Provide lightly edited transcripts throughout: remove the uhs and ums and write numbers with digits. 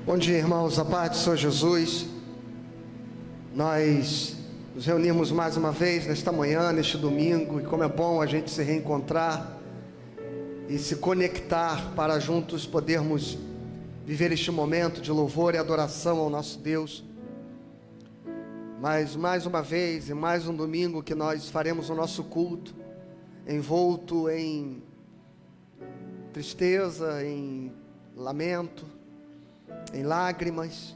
Bom dia, irmãos, a paz do Senhor Jesus. Nós nos reunimos mais uma vez nesta manhã, neste domingo, e como é bom a gente se reencontrar e se conectar para juntos podermos viver este momento de louvor e adoração ao nosso Deus. Mas mais uma vez, e mais um domingo que nós faremos o nosso culto, envolto em tristeza, em lamento, em lágrimas,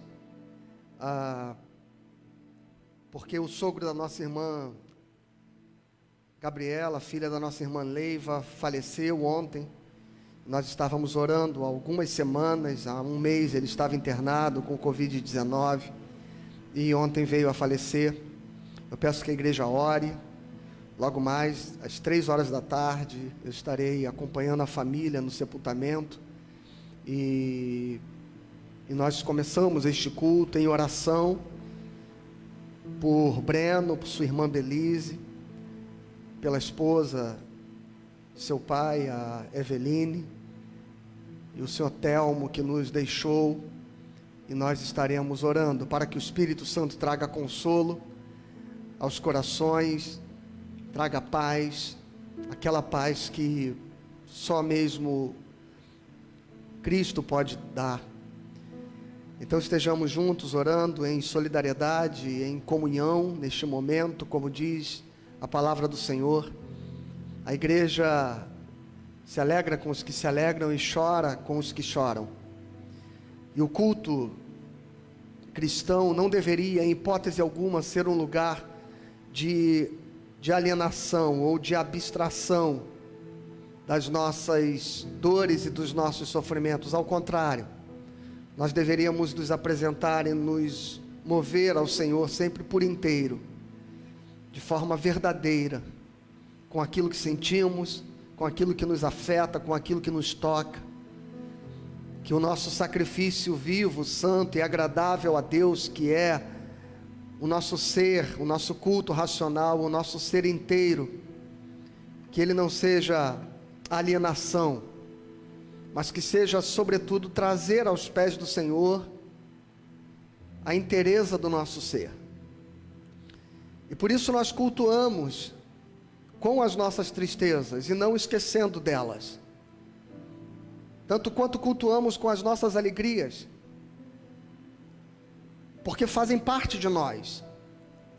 porque o sogro da nossa irmã Gabriela, filha da nossa irmã Leiva, faleceu ontem. Nós estávamos orando há algumas semanas, há um mês ele estava internado com Covid-19 e ontem veio a falecer. Eu peço que a igreja ore. Logo mais, às 3 horas da tarde, eu estarei acompanhando a família no sepultamento e nós começamos este culto em oração por Breno, por sua irmã Belize, pela esposa de seu pai, a Eveline, e o senhor Telmo que nos deixou, e nós estaremos orando para que o Espírito Santo traga consolo aos corações, traga paz, aquela paz que só mesmo Cristo pode dar. Então estejamos juntos orando em solidariedade, em comunhão neste momento, como diz a palavra do Senhor. A igreja se alegra com os que se alegram e chora com os que choram. E o culto cristão não deveria, em hipótese alguma, ser um lugar de alienação ou de abstração das nossas dores e dos nossos sofrimentos. Ao contrário, nós deveríamos nos apresentar e nos mover ao Senhor sempre por inteiro, de forma verdadeira, com aquilo que sentimos, com aquilo que nos afeta, com aquilo que nos toca. Que o nosso sacrifício vivo, santo e agradável a Deus, que é o nosso ser, o nosso culto racional, o nosso ser inteiro, que ele não seja alienação, mas que seja, sobretudo, trazer aos pés do Senhor a inteireza do nosso ser. E por isso nós cultuamos com as nossas tristezas e não esquecendo delas, tanto quanto cultuamos com as nossas alegrias, porque fazem parte de nós,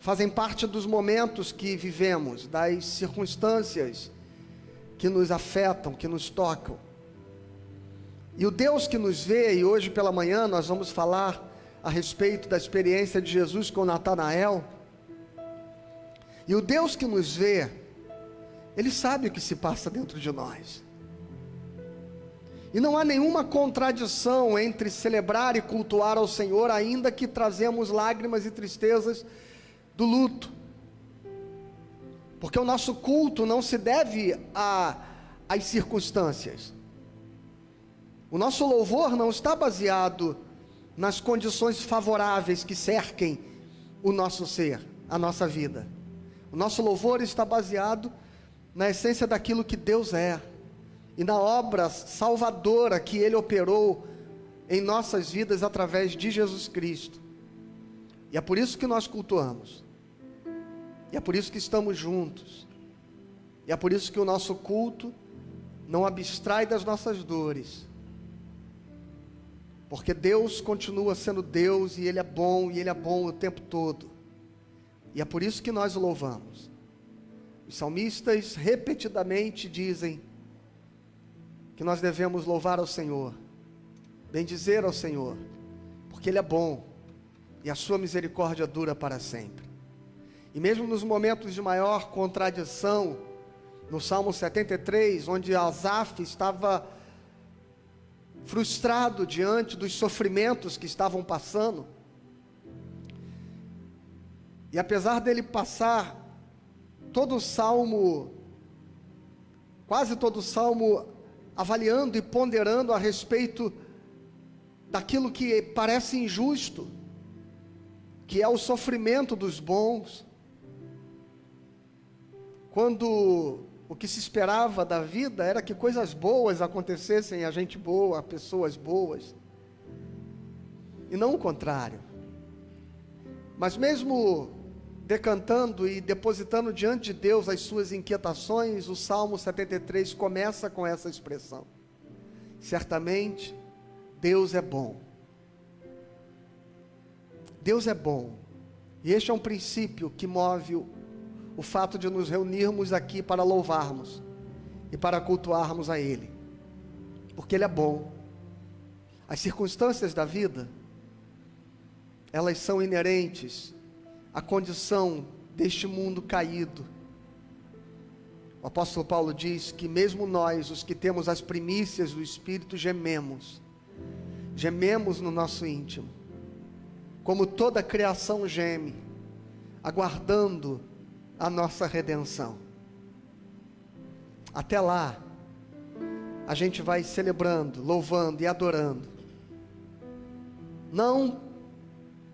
fazem parte dos momentos que vivemos, das circunstâncias que nos afetam, que nos tocam. E o Deus que nos vê, e hoje pela manhã nós vamos falar a respeito da experiência de Jesus com Natanael, e o Deus que nos vê, Ele sabe o que se passa dentro de nós, e não há nenhuma contradição entre celebrar e cultuar ao Senhor, ainda que trazemos lágrimas e tristezas do luto, porque o nosso culto não se deve às circunstâncias. O nosso louvor não está baseado nas condições favoráveis que cerquem o nosso ser, a nossa vida. O nosso louvor está baseado na essência daquilo que Deus é e na obra salvadora que Ele operou em nossas vidas através de Jesus Cristo. E é por isso que nós cultuamos, e é por isso que estamos juntos, e é por isso que o nosso culto não abstrai das nossas dores, porque Deus continua sendo Deus, e Ele é bom o tempo todo, e é por isso que nós o louvamos. Os salmistas repetidamente dizem que nós devemos louvar ao Senhor, bendizer ao Senhor, porque Ele é bom, e a sua misericórdia dura para sempre. E mesmo nos momentos de maior contradição, no Salmo 73, onde Asaf estava frustrado diante dos sofrimentos que estavam passando, e apesar dele passar todo o salmo, quase todo o salmo, avaliando e ponderando a respeito daquilo que parece injusto, que é o sofrimento dos bons, quando o que se esperava da vida era que coisas boas acontecessem a gente boa, a pessoas boas. e não o contrário. Mas mesmo decantando e depositando diante de Deus as suas inquietações, o Salmo 73 começa com essa expressão: certamente Deus é bom. Deus é bom. E este é um princípio que move o fato de nos reunirmos aqui para louvarmos e para cultuarmos a Ele, porque Ele é bom. As circunstâncias da vida, elas são inerentes à condição deste mundo caído. O apóstolo Paulo diz que mesmo nós, os que temos as primícias do Espírito, gememos no nosso íntimo, como toda a criação geme, aguardando a nossa redenção. Até lá, a gente vai celebrando, louvando e adorando, não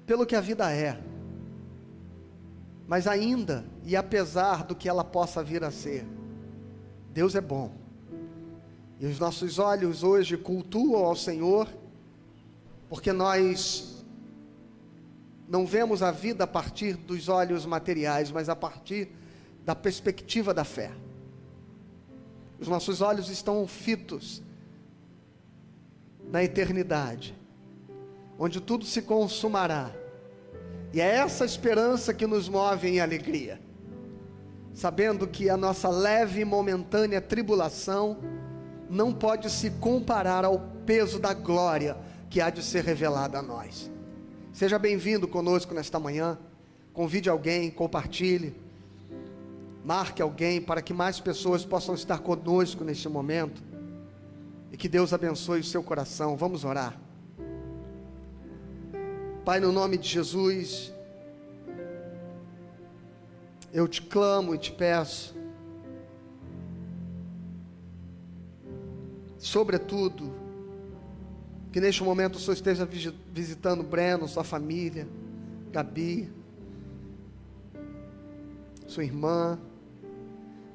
pelo que a vida é, mas ainda e apesar do que ela possa vir a ser. Deus é bom, e os nossos olhos hoje cultuam ao Senhor, porque nós não vemos a vida a partir dos olhos materiais, mas a partir da perspectiva da fé. Os nossos olhos estão fitos na eternidade, onde tudo se consumará, e é essa esperança que nos move em alegria, sabendo que a nossa leve e momentânea tribulação não pode se comparar ao peso da glória que há de ser revelada a nós. Seja bem-vindo conosco nesta manhã. Convide alguém, compartilhe, marque alguém para que mais pessoas possam estar conosco neste momento, e que Deus abençoe o seu coração. Vamos orar. Pai, no nome de Jesus, eu te clamo e te peço, sobretudo, que neste momento o Senhor esteja visitando Breno, sua família, Gabi, sua irmã,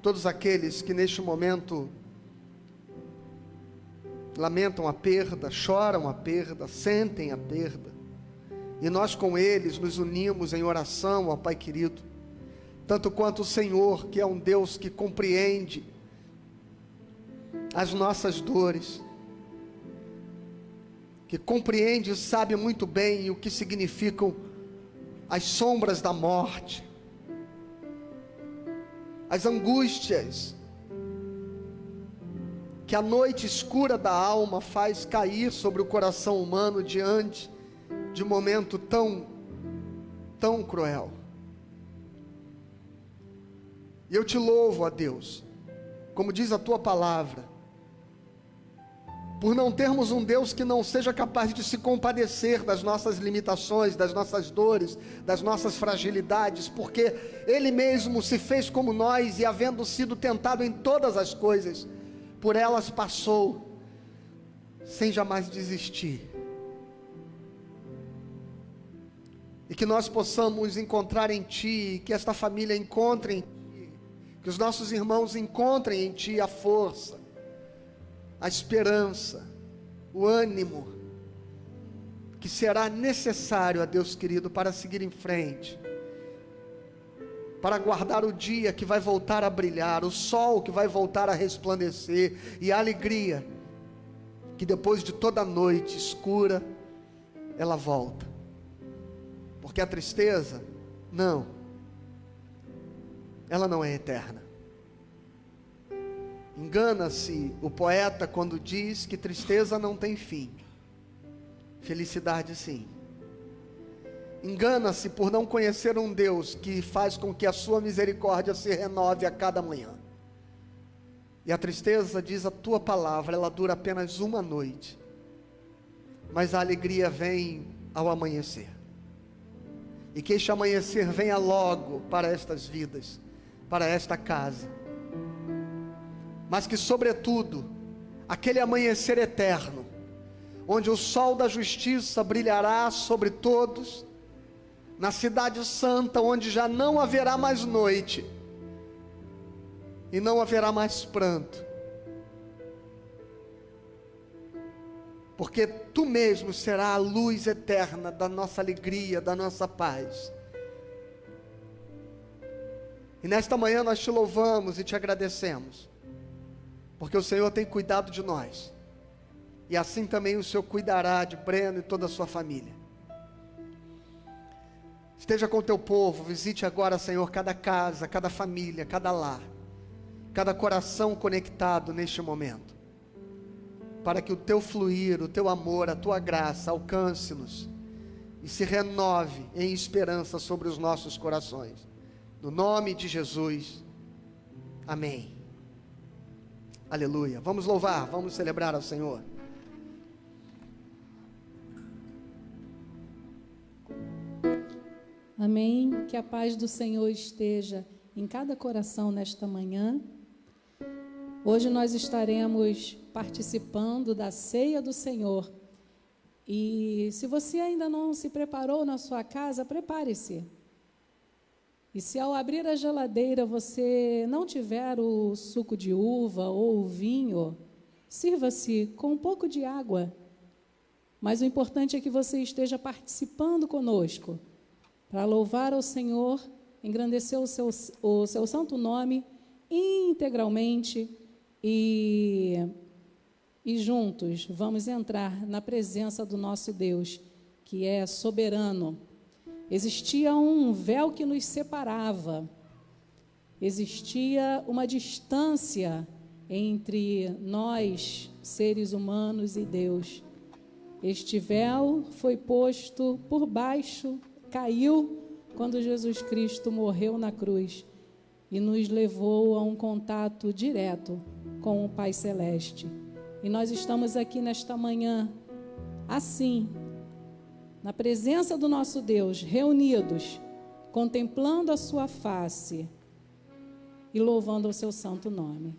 todos aqueles que neste momento lamentam a perda, choram a perda, sentem a perda, e nós com eles nos unimos em oração, ó Pai querido, tanto quanto o Senhor, que é um Deus que compreende as nossas dores, que compreende e sabe muito bem o que significam as sombras da morte, as angústias que a noite escura da alma faz cair sobre o coração humano diante de um momento tão cruel. E eu te louvo, ó Deus, como diz a tua palavra, por não termos um Deus que não seja capaz de se compadecer das nossas limitações, das nossas dores, das nossas fragilidades, porque Ele mesmo se fez como nós, e havendo sido tentado em todas as coisas, por elas passou, sem jamais desistir. E que nós possamos encontrar em Ti, que esta família encontre em Ti, que os nossos irmãos encontrem em Ti a força, a esperança, o ânimo que será necessário, a Deus querido, para seguir em frente, para guardar o dia que vai voltar a brilhar, o sol que vai voltar a resplandecer, e a alegria que depois de toda a noite escura, ela volta, porque a tristeza, ela não é eterna. Engana-se o poeta quando diz que tristeza não tem fim, felicidade sim. Engana-se por não conhecer um Deus que faz com que a sua misericórdia se renove a cada manhã. E a tristeza, diz a tua palavra, ela dura apenas uma noite, mas a alegria vem ao amanhecer. E que este amanhecer venha logo para estas vidas, para esta casa, mas que sobretudo, aquele amanhecer eterno, onde o sol da justiça brilhará sobre todos, na cidade santa, onde já não haverá mais noite, e não haverá mais pranto, porque Tu mesmo será a luz eterna da nossa alegria, da nossa paz. E nesta manhã nós Te louvamos e Te agradecemos, porque o Senhor tem cuidado de nós, e assim também o Senhor cuidará de Breno e toda a sua família. Esteja com o Teu povo, visite agora, Senhor, cada casa, cada família, cada lar, cada coração conectado neste momento, para que o Teu fluir, o Teu amor, a Tua graça alcance-nos e se renove em esperança sobre os nossos corações. No nome de Jesus, amém. Aleluia. Vamos louvar, vamos celebrar ao Senhor. Amém. Que a paz do Senhor esteja em cada coração nesta manhã. Hoje nós estaremos participando da ceia do Senhor. E se você ainda não se preparou na sua casa, prepare-se. E se ao abrir a geladeira você não tiver o suco de uva ou o vinho, sirva-se com um pouco de água. Mas o importante é que você esteja participando conosco, para louvar ao Senhor, engrandecer o seu santo nome integralmente e juntos vamos entrar na presença do nosso Deus, que é soberano. Existia um véu que nos separava, existia uma distância entre nós, seres humanos, e Deus. Este véu foi posto por baixo, caiu quando Jesus Cristo morreu na cruz e nos levou a um contato direto com o Pai Celeste. E nós estamos aqui nesta manhã, assim, na presença do nosso Deus, reunidos, contemplando a sua face e louvando o seu santo nome.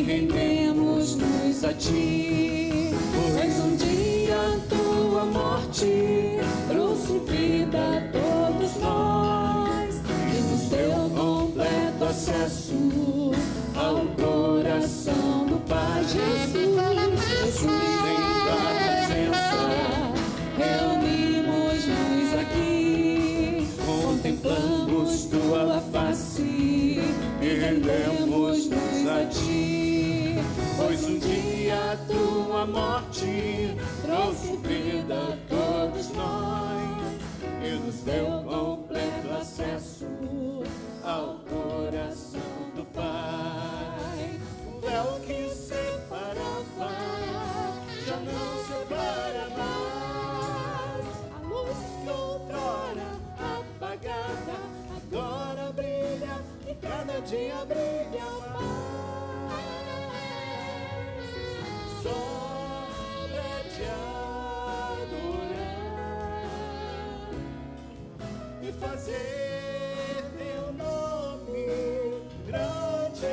Rendemos-nos a Ti, pois um dia a Tua morte trouxe vida a todos nós e nos deu completo acesso ao coração do Pai. Jesus, em Tua presença, reunimos-nos aqui, contemplamos Tua face e rendemos-nos a Ti. Pois um dia a Tua morte trouxe vida a todos nós e nos deu completo acesso ao coração do Pai. O véu que separava já não separa mais. A luz que outrora apagada agora brilha e cada dia brilha mais. Só pra Te adorar e fazer Teu nome grande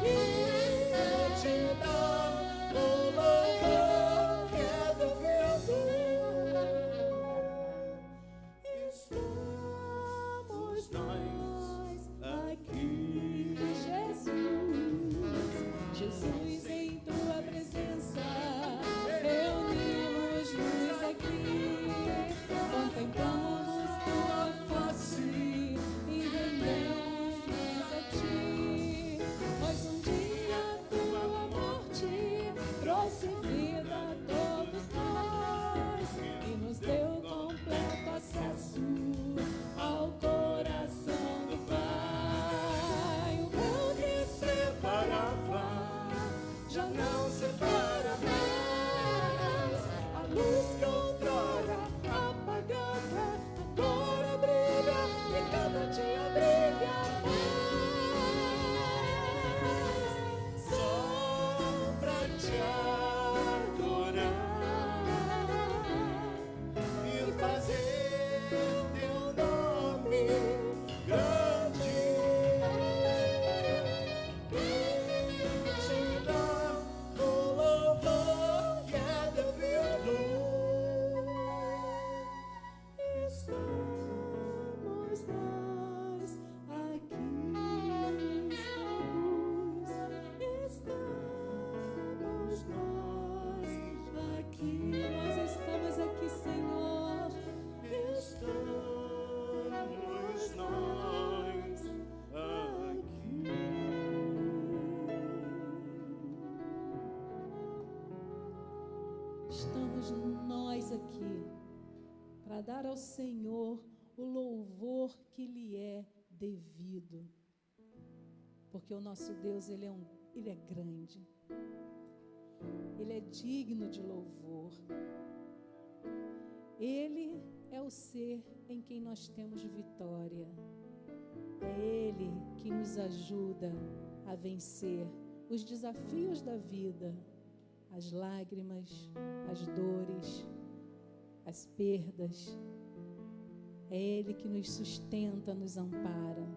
e Te dar o louvor que é devido. Estamos nós aqui. Jesus, em Tua presença, reunimos-nos aqui, contemplamos estamos nós aqui para dar ao Senhor o louvor que lhe é devido. Porque o nosso Deus, Ele é grande. Ele é digno de louvor. Ele é o ser em quem nós temos vitória. É Ele que nos ajuda a vencer os desafios da vida, as lágrimas, as dores, as perdas. É Ele que nos sustenta, nos ampara.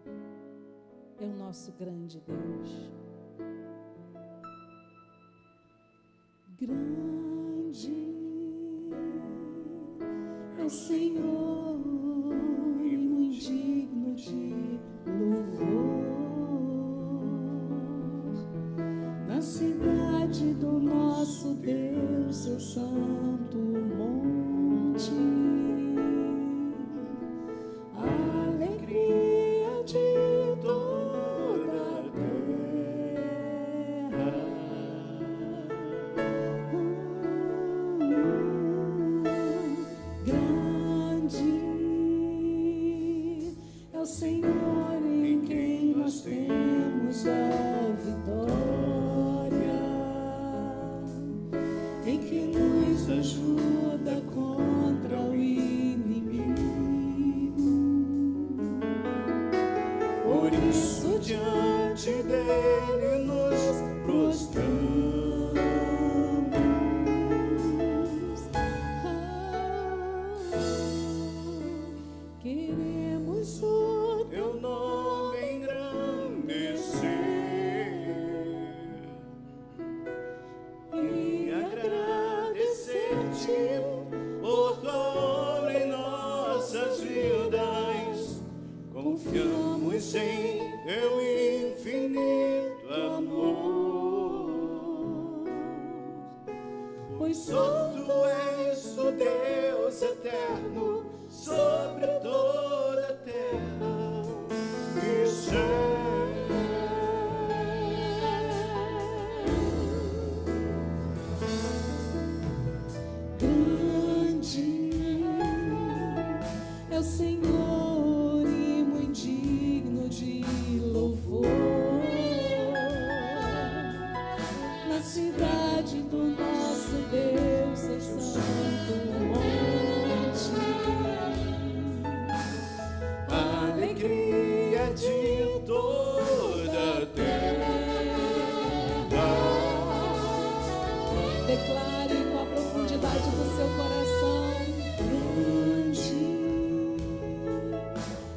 É o nosso grande Deus. Grande é o Senhor e muito digno de louvor. Na cidade do nosso Deus, seu santo monte, a alegria de toda a terra. Grande é o Senhor em quem nós temos a vitória, em que nos ajuda contra o inimigo. Por isso diante dele nos prostramos. Queremos o teu nome engrandecer e agradecer-te por tua obra em nossas vidas. Confiamos em teu infinito amor, pois só tu és o Deus eterno sobre toda a terra e céu. Grande é o Senhor e muito digno de louvor. Na cidade do nosso Deus, seu santo monte, a alegria de toda a terra. Declare com a profundidade do seu coração: grande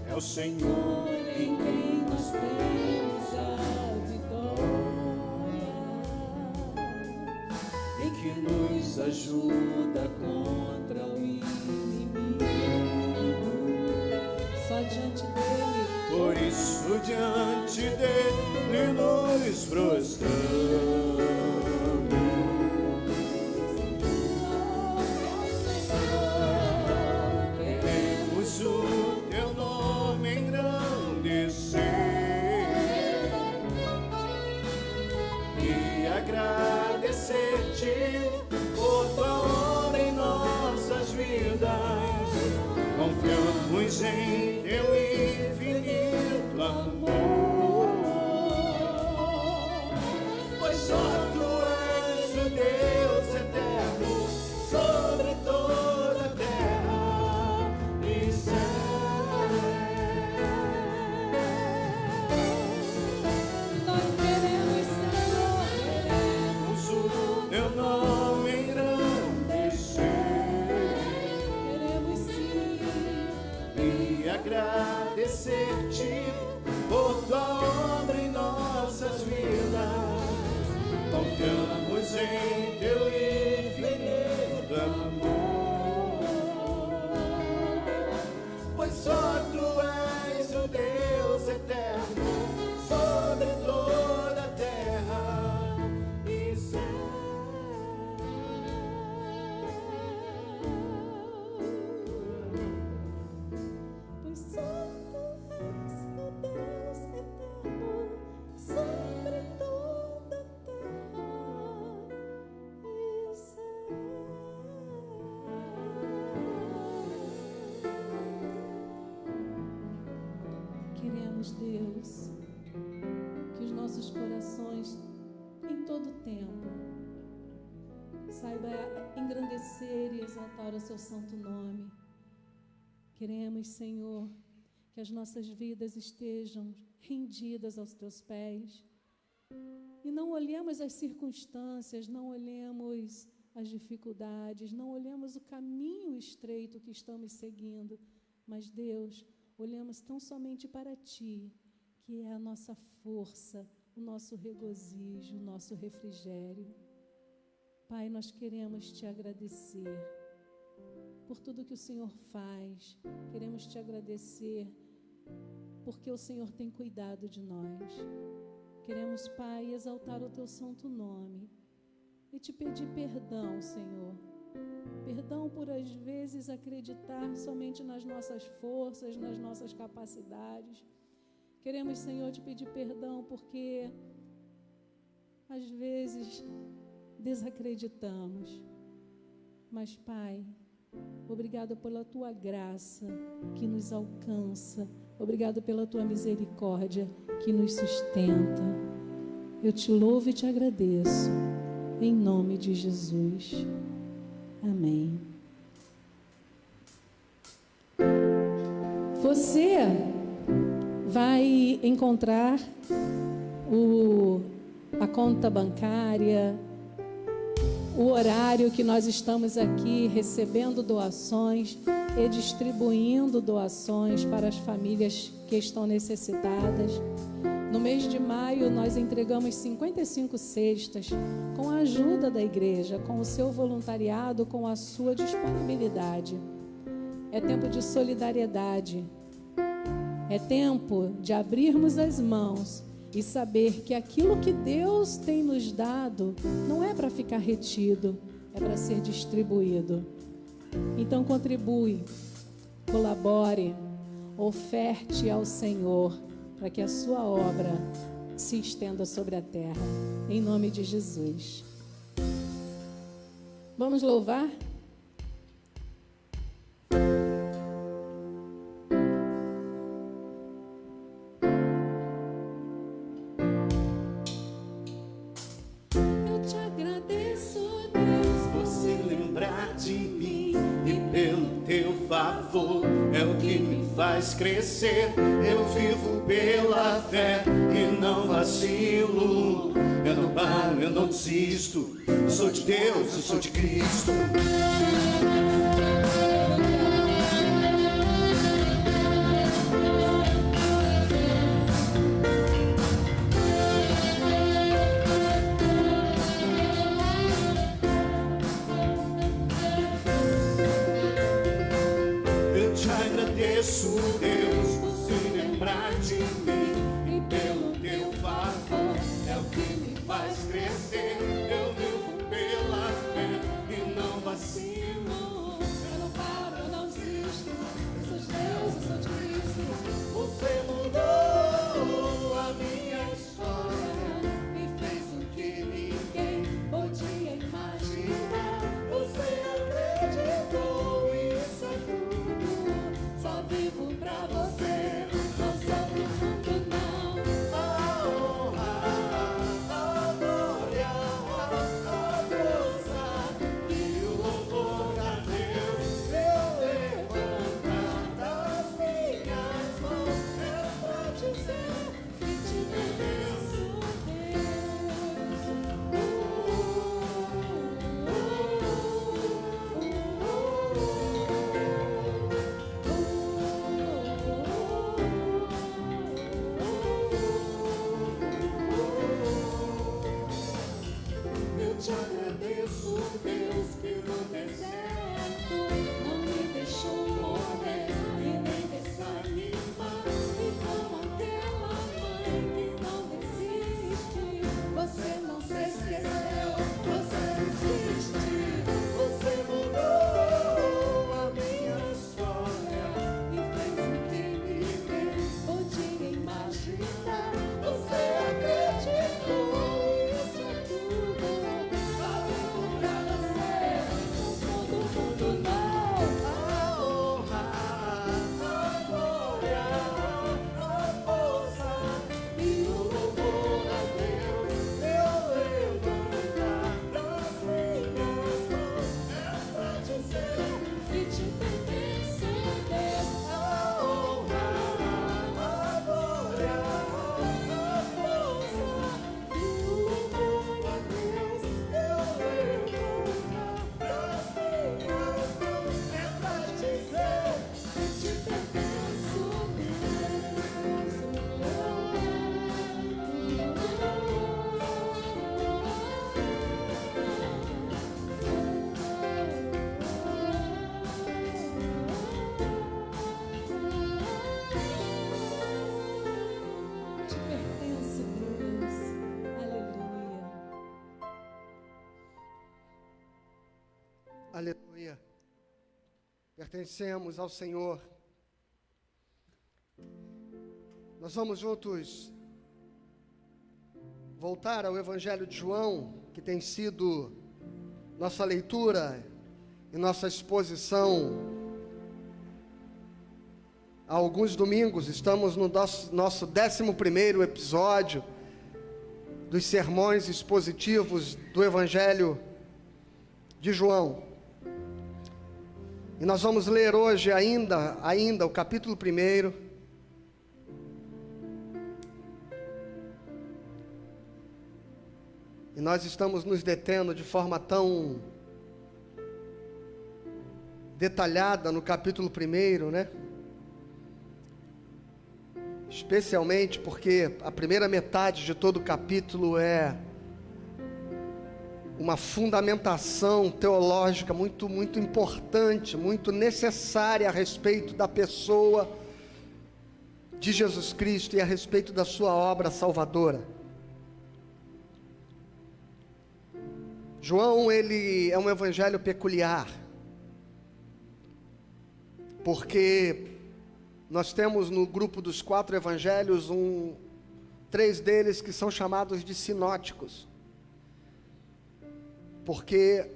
é o Senhor em quem nós temos a vitória, em que nos ajuda contra o inimigo. Só diante dele. Por isso diante dele nos prostramos. Queremos o teu nome engrandecer e agradecer-te por tua obra em nossas vidas. Confiamos em teu infinito amor, pois só tu és o Deus eterno sobre toda a terra e céu. Nós queremos, Senhor, queremos o teu nome engrandecer, queremos sim, e agradecer-te por Deus, que os nossos corações, em todo tempo, saiba engrandecer e exaltar o seu santo nome. Queremos, Senhor, que as nossas vidas estejam rendidas aos teus pés e não olhemos as circunstâncias, não olhemos as dificuldades, não olhemos o caminho estreito que estamos seguindo, mas, Deus, olhamos tão somente para Ti, que é a nossa força, o nosso regozijo, o nosso refrigério. Pai, nós queremos Te agradecer por tudo que o Senhor faz, queremos Te agradecer porque o Senhor tem cuidado de nós. Queremos, Pai, exaltar o Teu santo nome e Te pedir perdão, Senhor. Perdão por, às vezes, acreditar somente nas nossas forças, nas nossas capacidades. Queremos, Senhor, Te pedir perdão porque, às vezes, desacreditamos. Mas, Pai, obrigado pela Tua graça que nos alcança. Obrigado pela Tua misericórdia que nos sustenta. Eu Te louvo e Te agradeço. Em nome de Jesus. Amém. Você vai encontrar a conta bancária, o horário que nós estamos aqui recebendo doações e distribuindo doações para as famílias que estão necessitadas. No mês de maio, nós entregamos 55 cestas com a ajuda da igreja, com o seu voluntariado, com a sua disponibilidade. É tempo de solidariedade. É tempo de abrirmos as mãos e saber que aquilo que Deus tem nos dado não é para ficar retido, é para ser distribuído. Então contribui, colabore, oferte ao Senhor para que a sua obra se estenda sobre a terra, em nome de Jesus. Vamos louvar? Eu te agradeço, Deus, por se lembrar de mim e pelo teu favor. É o que me faz crescer. Eu vivo pela fé e não vacilo. Eu não paro, eu não desisto. Eu sou de Deus, eu sou de Cristo. Eu te agradeço, Deus, por se lembrar de mim e pelo teu favor. É o que me faz crescer. Eu vivo pela fé e não vacilo. Eu não paro, eu não desisto. Eu sou de Deus, eu sou de Cristo. Você mudou a minha história e fez o que ninguém podia imaginar. Você acreditou, isso é tudo. Só vivo pra você. Aleluia. Pertencemos ao Senhor. Nós vamos juntos voltar ao Evangelho de João, que tem sido nossa leitura e nossa exposição há alguns domingos. Estamos no nosso 11º episódio dos sermões expositivos do Evangelho de João. E nós vamos ler hoje ainda o capítulo 1. E nós estamos nos detendo de forma tão detalhada no capítulo 1, né? Especialmente porque a primeira metade de todo o capítulo é uma fundamentação teológica muito importante, muito necessária a respeito da pessoa de Jesus Cristo e a respeito da sua obra salvadora. João, ele é um evangelho peculiar, porque nós temos no grupo dos 4 evangelhos 3 deles que são chamados de sinóticos, porque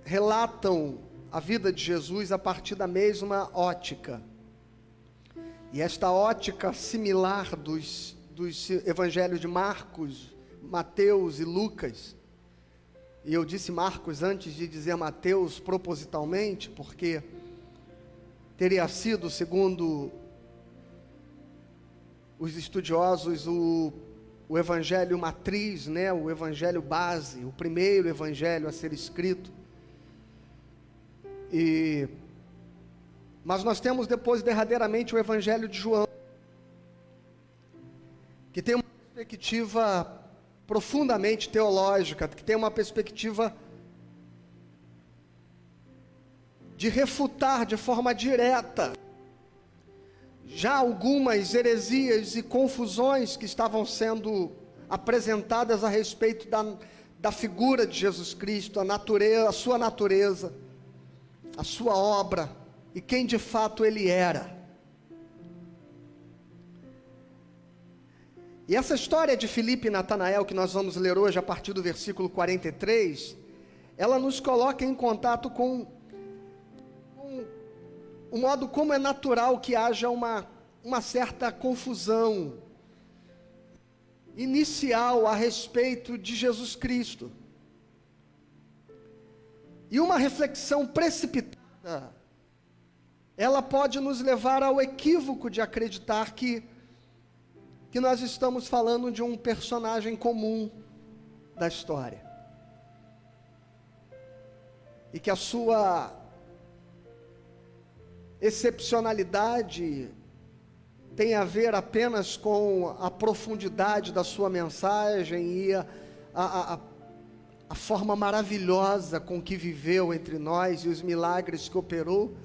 relatam a vida de Jesus a partir da mesma ótica. E esta ótica similar dos evangelhos de Marcos, Mateus e Lucas, e eu disse Marcos antes de dizer Mateus propositalmente, porque teria sido, segundo os estudiosos, o evangelho matriz, né? O evangelho base, o primeiro evangelho a ser escrito. Mas nós temos depois derradeiramente o evangelho de João, que tem uma perspectiva profundamente teológica, que tem uma perspectiva de refutar de forma direta já algumas heresias e confusões que estavam sendo apresentadas a respeito da figura de Jesus Cristo, a sua natureza, a sua obra e quem de fato ele era. E essa história de Filipe e Natanael, que nós vamos ler hoje a partir do versículo 43, ela nos coloca em contato com o modo como é natural que haja uma certa confusão inicial a respeito de Jesus Cristo. E uma reflexão precipitada, ela pode nos levar ao equívoco de acreditar que nós estamos falando de um personagem comum da história. E que a sua excepcionalidade tem a ver apenas com a profundidade da sua mensagem e a forma maravilhosa com que viveu entre nós e os milagres que operou,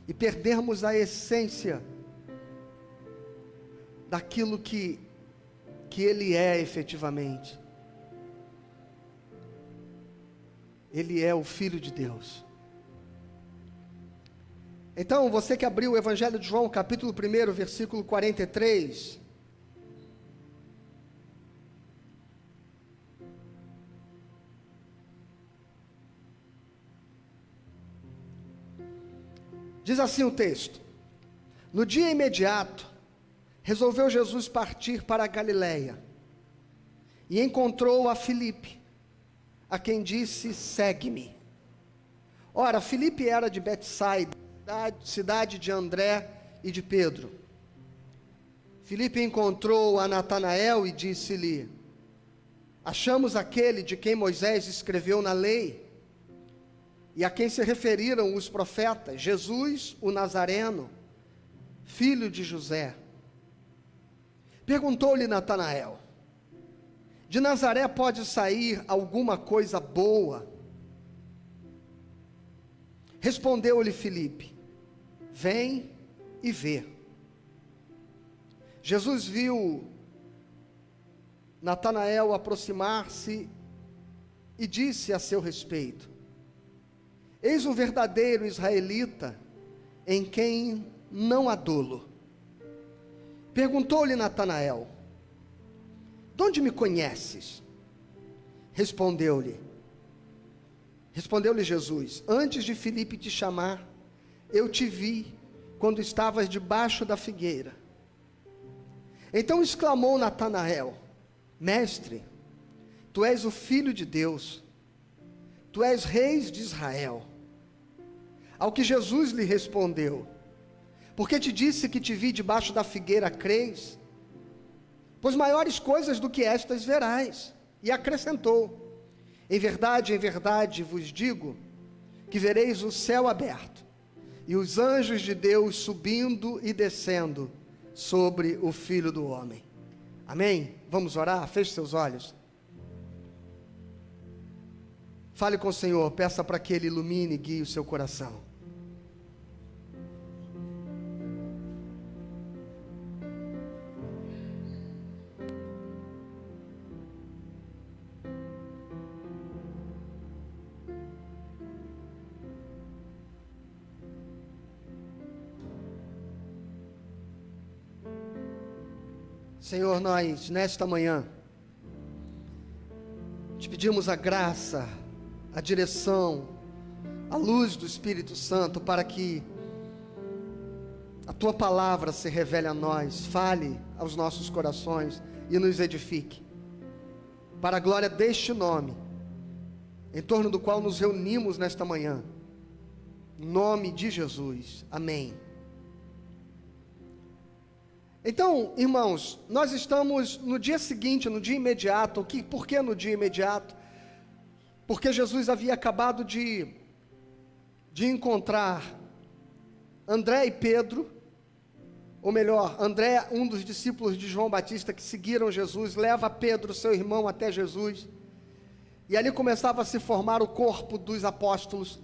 e perdermos a essência daquilo que ele é efetivamente. Ele é o Filho de Deus. Então, você que abriu o Evangelho de João, capítulo 1, versículo 43, diz assim o texto: no dia imediato, resolveu Jesus partir para a Galileia, e encontrou a Filipe, a quem disse: segue-me. Ora, Filipe era de Betsaida, cidade de André e de Pedro. Filipe encontrou a Natanael e disse-lhe: achamos aquele de quem Moisés escreveu na lei, e a quem se referiram os profetas, Jesus, o Nazareno, filho de José. Perguntou-lhe Natanael: de Nazaré pode sair alguma coisa boa? Respondeu-lhe Filipe: vem e vê. Jesus viu Natanael aproximar-se e disse a seu respeito: eis um verdadeiro israelita, em quem não há dolo. Perguntou-lhe Natanael: de onde me conheces? Respondeu-lhe Jesus: antes de Filipe te chamar, eu te vi quando estavas debaixo da figueira. Então exclamou Natanael: mestre, tu és o Filho de Deus, tu és rei de Israel. Ao que Jesus lhe respondeu: porque te disse que te vi debaixo da figueira, crês? Pois maiores coisas do que estas verás. E acrescentou: em verdade vos digo, que vereis o céu aberto, e os anjos de Deus subindo e descendo sobre o Filho do Homem. Amém? Vamos orar? Feche seus olhos. Fale com o Senhor, peça para que Ele ilumine e guie o seu coração. Senhor, nós nesta manhã te pedimos a graça, a direção, a luz do Espírito Santo para que a Tua palavra se revele a nós, fale aos nossos corações e nos edifique, para a glória deste nome, em torno do qual nos reunimos nesta manhã, em nome de Jesus, amém. Então, irmãos, nós estamos no dia seguinte, no dia imediato. Por que no dia imediato? Porque Jesus havia acabado de encontrar André e Pedro, ou melhor, André, um dos discípulos de João Batista que seguiram Jesus, leva Pedro, seu irmão, até Jesus, e ali começava a se formar o corpo dos apóstolos.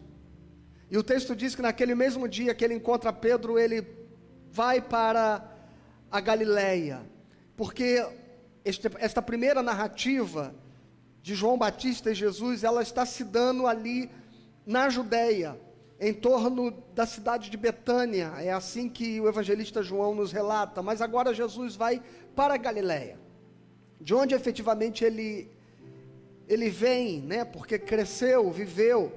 E o texto diz que naquele mesmo dia que ele encontra Pedro, ele vai para a Galileia, porque esta primeira narrativa de João Batista e Jesus, ela está se dando ali na Judeia, em torno da cidade de Betânia. É assim que o evangelista João nos relata. Mas agora Jesus vai para a Galileia, de onde efetivamente ele vem, né? Porque cresceu, viveu,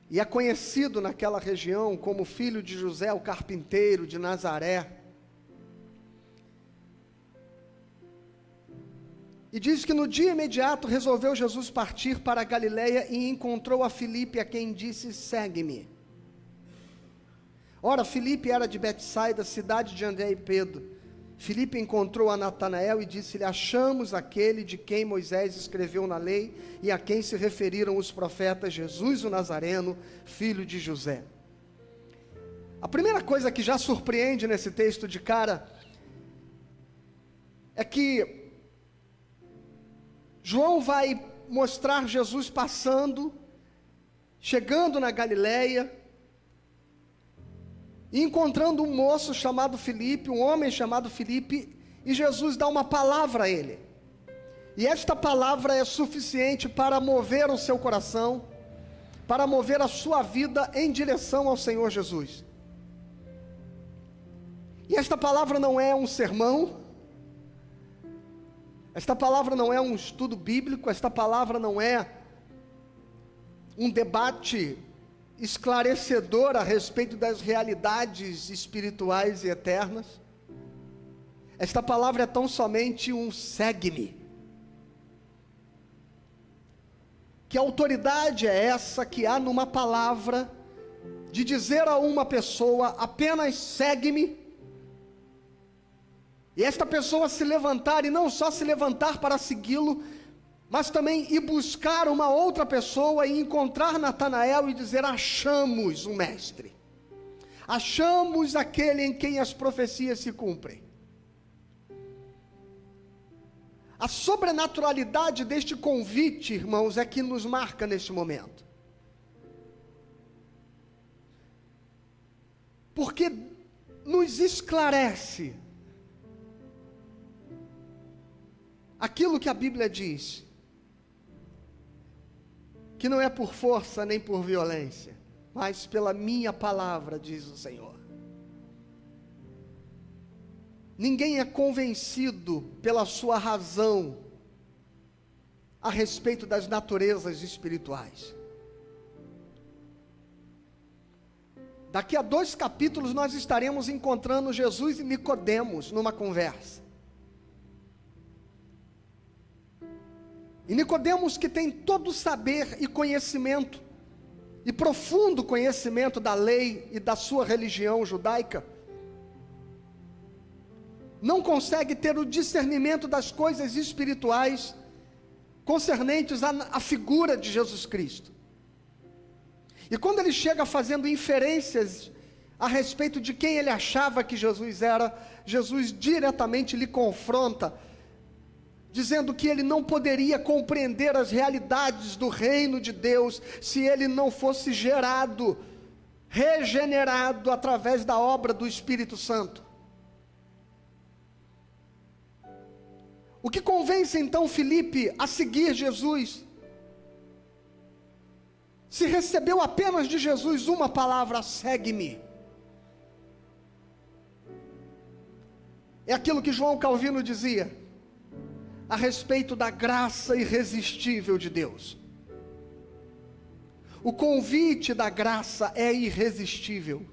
e é conhecido naquela região como filho de José, o carpinteiro de Nazaré. E diz que no dia imediato resolveu Jesus partir para a Galileia e encontrou a Filipe, a quem disse: segue-me. Ora, Filipe era de Betsaida, cidade de André e Pedro. Filipe encontrou a Natanael e disse-lhe: achamos aquele de quem Moisés escreveu na lei e a quem se referiram os profetas, Jesus o Nazareno, filho de José. A primeira coisa que já surpreende nesse texto de cara é que João vai mostrar Jesus passando, chegando na Galileia, e encontrando um moço chamado Filipe, um homem chamado Filipe, e Jesus dá uma palavra a ele. E esta palavra é suficiente para mover o seu coração, para mover a sua vida em direção ao Senhor Jesus. E esta palavra não é um sermão, esta palavra não é um estudo bíblico, esta palavra não é um debate esclarecedor a respeito das realidades espirituais e eternas. Esta palavra é tão somente um segue-me. Que autoridade é essa que há numa palavra de dizer a uma pessoa apenas segue-me? E esta pessoa se levantar, e não só se levantar para segui-lo, mas também ir buscar uma outra pessoa e encontrar Natanael e dizer: achamos um mestre, achamos aquele em quem as profecias se cumprem. A sobrenaturalidade deste convite, irmãos, é que nos marca neste momento. Porque nos esclarece aquilo que a Bíblia diz, que não é por força nem por violência, mas pela minha palavra, diz o Senhor. Ninguém é convencido pela sua razão a respeito das naturezas espirituais. Daqui a 2 capítulos nós estaremos encontrando Jesus e Nicodemos numa conversa. E Nicodemos, que tem todo o saber e conhecimento, e profundo conhecimento da lei e da sua religião judaica, não consegue ter o discernimento das coisas espirituais concernentes à figura de Jesus Cristo. E quando ele chega fazendo inferências a respeito de quem ele achava que Jesus era, Jesus diretamente lhe confronta, dizendo que ele não poderia compreender as realidades do reino de Deus se ele não fosse gerado, regenerado através da obra do Espírito Santo. O que convence então Filipe a seguir Jesus? Se recebeu apenas de Jesus uma palavra: segue-me. É aquilo que João Calvino dizia a respeito da graça irresistível de Deus. O convite da graça é irresistível.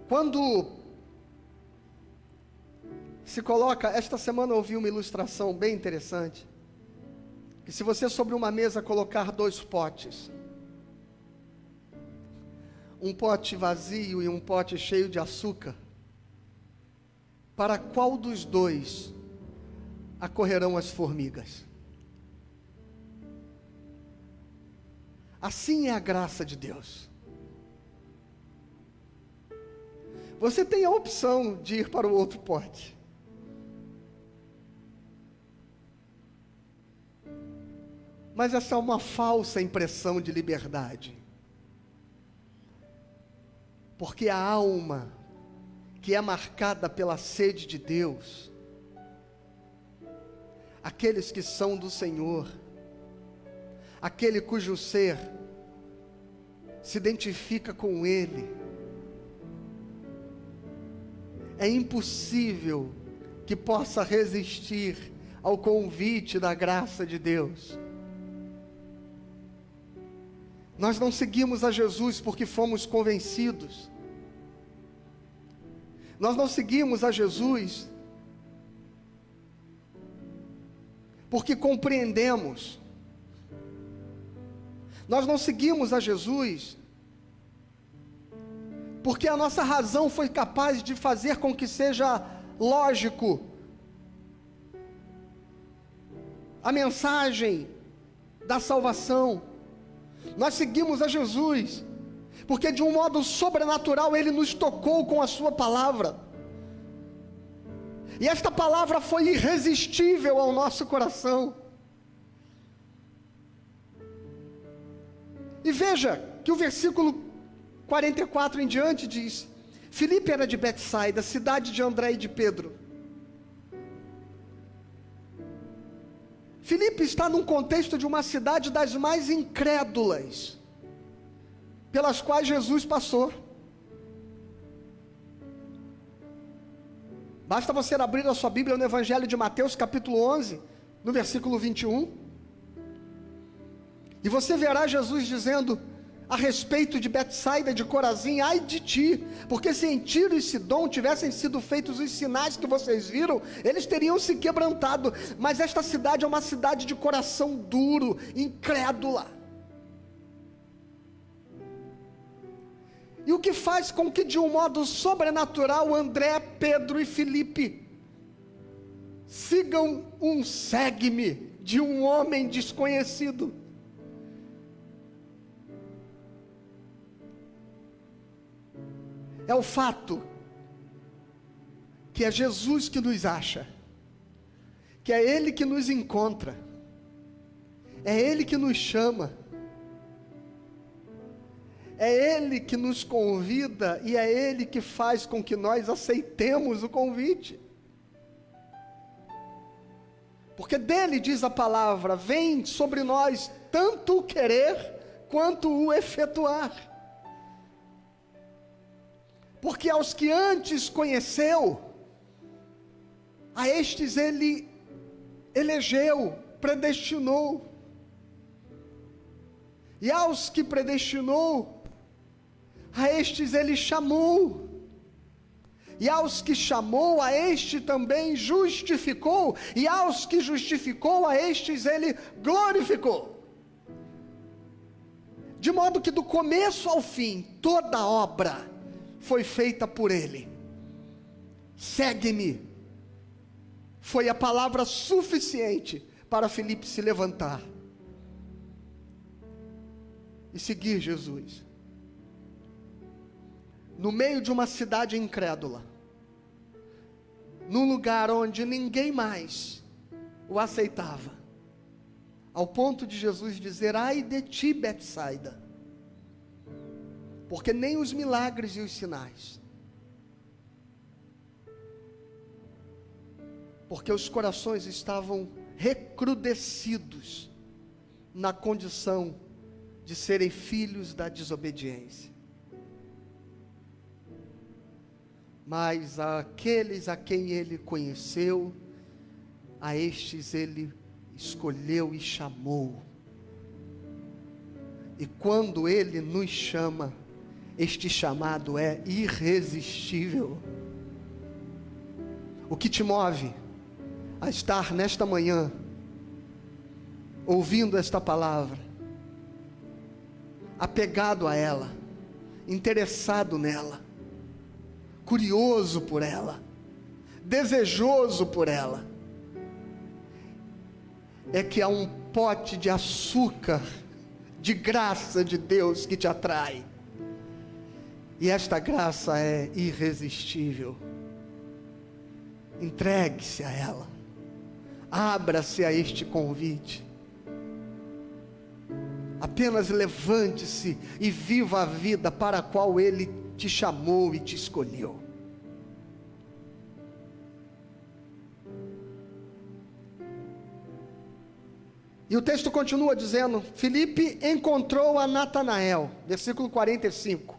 Quando se coloca, esta semana eu ouvi uma ilustração bem interessante, que se você sobre uma mesa colocar 2 potes, um pote vazio e um pote cheio de açúcar, para qual dos 2 acorrerão as formigas? Assim é a graça de Deus. Você tem a opção de ir para o outro pote. Mas essa é uma falsa impressão de liberdade. Porque a alma que é marcada pela sede de Deus, aqueles que são do Senhor, aquele cujo ser se identifica com Ele, é impossível que possa resistir ao convite da graça de Deus. Nós não seguimos a Jesus porque fomos convencidos. Nós não seguimos a Jesus porque compreendemos. Nós não seguimos a Jesus porque a nossa razão foi capaz de fazer com que seja lógico a mensagem da salvação. Nós seguimos a Jesus porque de um modo sobrenatural Ele nos tocou com a sua palavra, e esta palavra foi irresistível ao nosso coração. E veja que o versículo 44 em diante diz: Filipe era de Betsaida, cidade de André e de Pedro. Filipe está num contexto de uma cidade das mais incrédulas pelas quais Jesus passou. Basta você abrir a sua Bíblia no Evangelho de Mateus, capítulo 11, no versículo 21, e você verá Jesus dizendo a respeito de Betsaida de Corazim: ai de ti, porque se em Tiro e Sidom tivessem sido feitos os sinais que vocês viram, eles teriam se quebrantado, mas esta cidade é uma cidade de coração duro, incrédula. E o que faz com que de um modo sobrenatural André, Pedro e Filipe sigam um segue-me de um homem desconhecido? É o fato que é Jesus que nos acha, que é Ele que nos encontra, é Ele que nos chama, É Ele que nos convida e é Ele que faz com que nós aceitemos o convite. Porque dele diz a palavra, vem sobre nós tanto o querer quanto o efetuar. Porque aos que antes conheceu, a estes ele elegeu, predestinou. E aos que predestinou, a estes ele chamou. E aos que chamou, a este também justificou. E aos que justificou, a estes ele glorificou. De modo que do começo ao fim, toda a obra foi feita por ele. Segue-me. Foi a palavra suficiente para Filipe se levantar e seguir Jesus. No meio de uma cidade incrédula, num lugar onde ninguém mais o aceitava, ao ponto de Jesus dizer: ai de ti, Betsaida, porque nem os milagres e os sinais, porque os corações estavam recrudescidos na condição de serem filhos da desobediência. Mas aqueles a quem ele conheceu, a estes ele escolheu e chamou. E quando ele nos chama, este chamado é irresistível. O que te move a estar nesta manhã, ouvindo esta palavra, apegado a ela, interessado nela, curioso por ela, desejoso por ela, é que há um pote de açúcar, de graça de Deus que te atrai, e esta graça é irresistível. Entregue-se a ela, abra-se a este convite, apenas levante-se e viva a vida para a qual Ele te chamou e te escolheu. E o texto continua dizendo: Filipe encontrou a Natanael, versículo 45,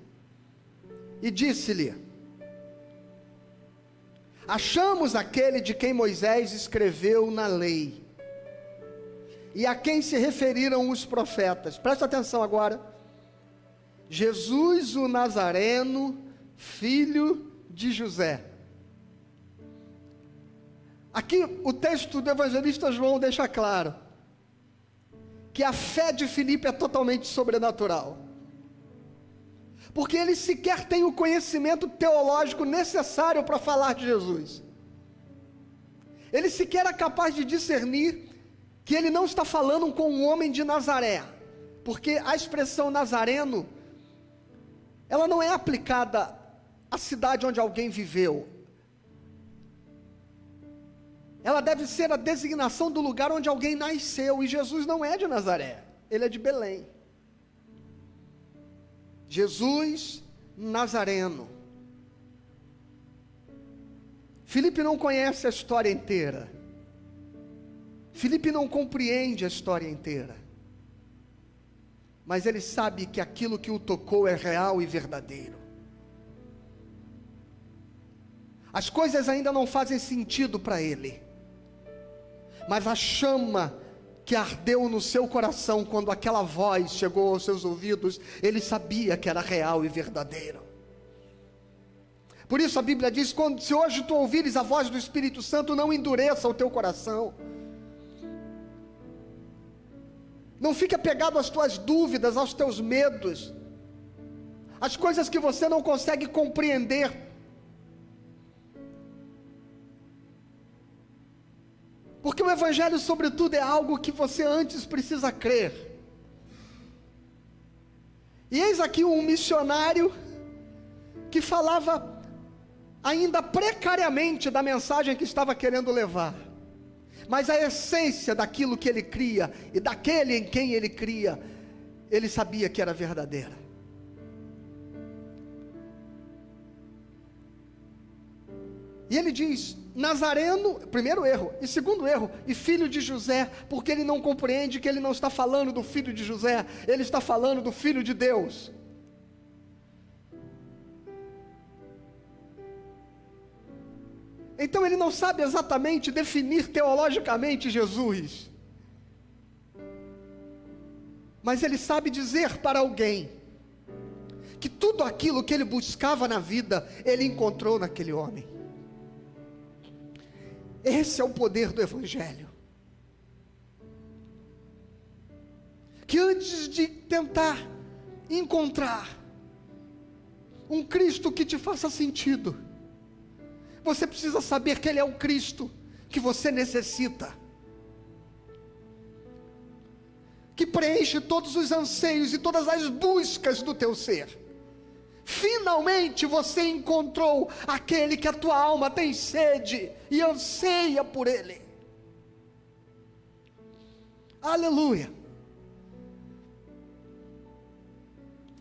e disse-lhe: achamos aquele de quem Moisés escreveu na lei, e a quem se referiram os profetas. Presta atenção agora. Jesus o Nazareno, filho de José. Aqui o texto do evangelista João deixa claro que a fé de Filipe é totalmente sobrenatural, porque ele sequer tem o conhecimento teológico necessário para falar de Jesus. Ele sequer é capaz de discernir que ele não está falando com um homem de Nazaré, porque a expressão nazareno, ela não é aplicada à cidade onde alguém viveu. Ela deve ser a designação do lugar onde alguém nasceu, e Jesus não é de Nazaré, ele é de Belém. Jesus Nazareno. Filipe não conhece a história inteira. Filipe não compreende a história inteira. Mas ele sabe que aquilo que o tocou é real e verdadeiro. As coisas ainda não fazem sentido para ele, mas a chama que ardeu no seu coração quando aquela voz chegou aos seus ouvidos, ele sabia que era real e verdadeiro. Por isso a Bíblia diz: se hoje tu ouvires a voz do Espírito Santo, não endureça o teu coração. Não fique apegado às tuas dúvidas, aos teus medos, às coisas que você não consegue compreender. Porque o Evangelho, sobretudo, é algo que você antes precisa crer. E eis aqui um missionário que falava ainda precariamente da mensagem que estava querendo levar, mas a essência daquilo que ele cria e daquele em quem ele cria, ele sabia que era verdadeira. E ele diz, Nazareno, primeiro erro, e segundo erro, e filho de José, porque ele não compreende que ele não está falando do filho de José, ele está falando do filho de Deus. Então ele não sabe exatamente definir teologicamente Jesus, mas ele sabe dizer para alguém, que tudo aquilo que ele buscava na vida, ele encontrou naquele homem. Esse é o poder do Evangelho. Que antes de tentar encontrar um Cristo que te faça sentido, você precisa saber que Ele é o Cristo que você necessita, que preenche todos os anseios e todas as buscas do teu ser. Finalmente você encontrou aquele que a tua alma tem sede e anseia por ele. Aleluia.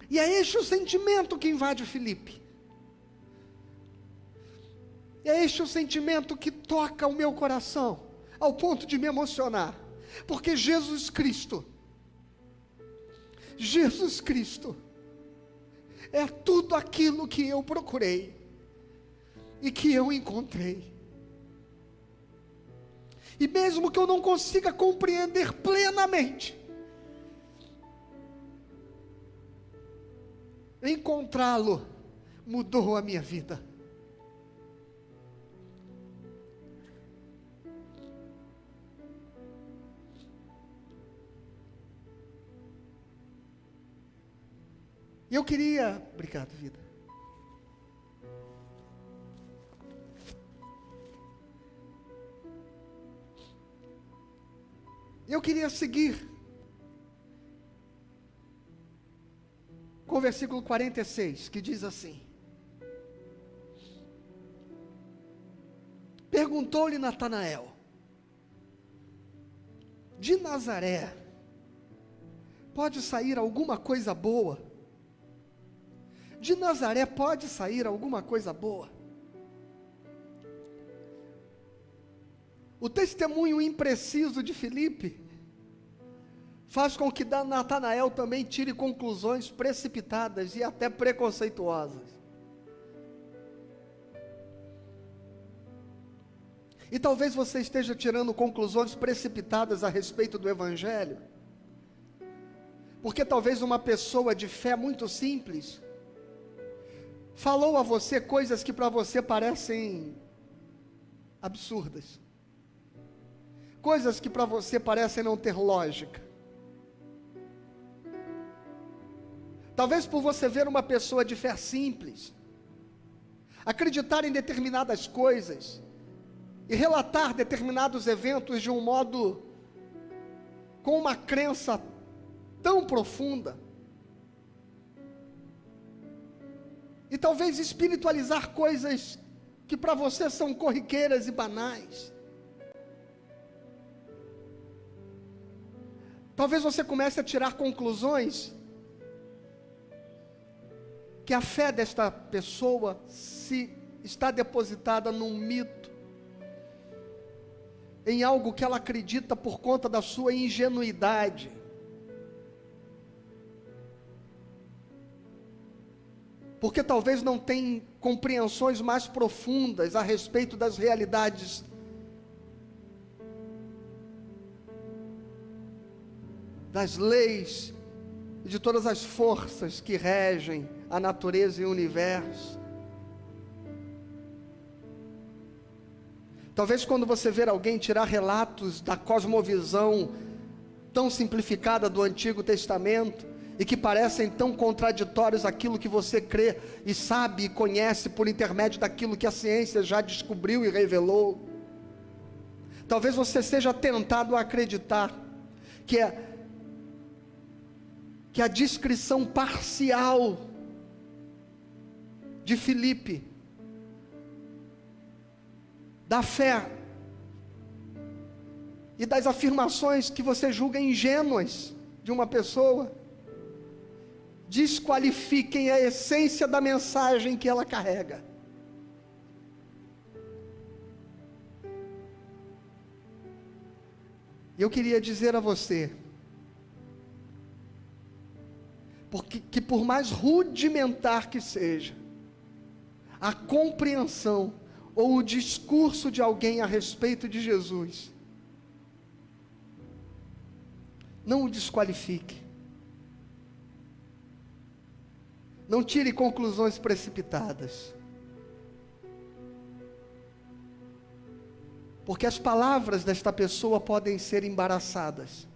E é este o sentimento que invade Filipe. É este o sentimento que toca o meu coração, ao ponto de me emocionar. Porque Jesus Cristo é tudo aquilo que eu procurei e que eu encontrei. E mesmo que eu não consiga compreender plenamente, encontrá-lo mudou a minha vida. E eu queria, obrigado, vida. Eu queria seguir com o versículo 46, que diz assim: perguntou-lhe Natanael, de Nazaré pode sair alguma coisa boa? De Nazaré pode sair alguma coisa boa? O testemunho impreciso de Filipe faz com que Natanael também tire conclusões precipitadas e até preconceituosas. E talvez você esteja tirando conclusões precipitadas a respeito do Evangelho, porque talvez uma pessoa de fé muito simples falou a você coisas que para você parecem absurdas, coisas que para você parecem não ter lógica. Talvez por você ver uma pessoa de fé simples acreditar em determinadas coisas e relatar determinados eventos de um modo com uma crença tão profunda, e talvez espiritualizar coisas que para você são corriqueiras e banais. Talvez você comece a tirar conclusões que a fé desta pessoa se está depositada num mito, em algo que ela acredita por conta da sua ingenuidade. Porque talvez não tem compreensões mais profundas a respeito das realidades das leis e de todas as forças que regem a natureza e o universo. Talvez quando você ver alguém tirar relatos da cosmovisão tão simplificada do Antigo Testamento, e que parecem tão contraditórios àquilo que você crê e sabe e conhece por intermédio daquilo que a ciência já descobriu e revelou, talvez você seja tentado a acreditar que a descrição parcial de Filipe da fé e das afirmações que você julga ingênuas de uma pessoa desqualifiquem a essência da mensagem que ela carrega. E eu queria dizer a você, que por mais rudimentar que seja, a compreensão ou o discurso de alguém a respeito de Jesus, não o desqualifique. Não tire conclusões precipitadas. Porque as palavras desta pessoa podem ser embaraçadas.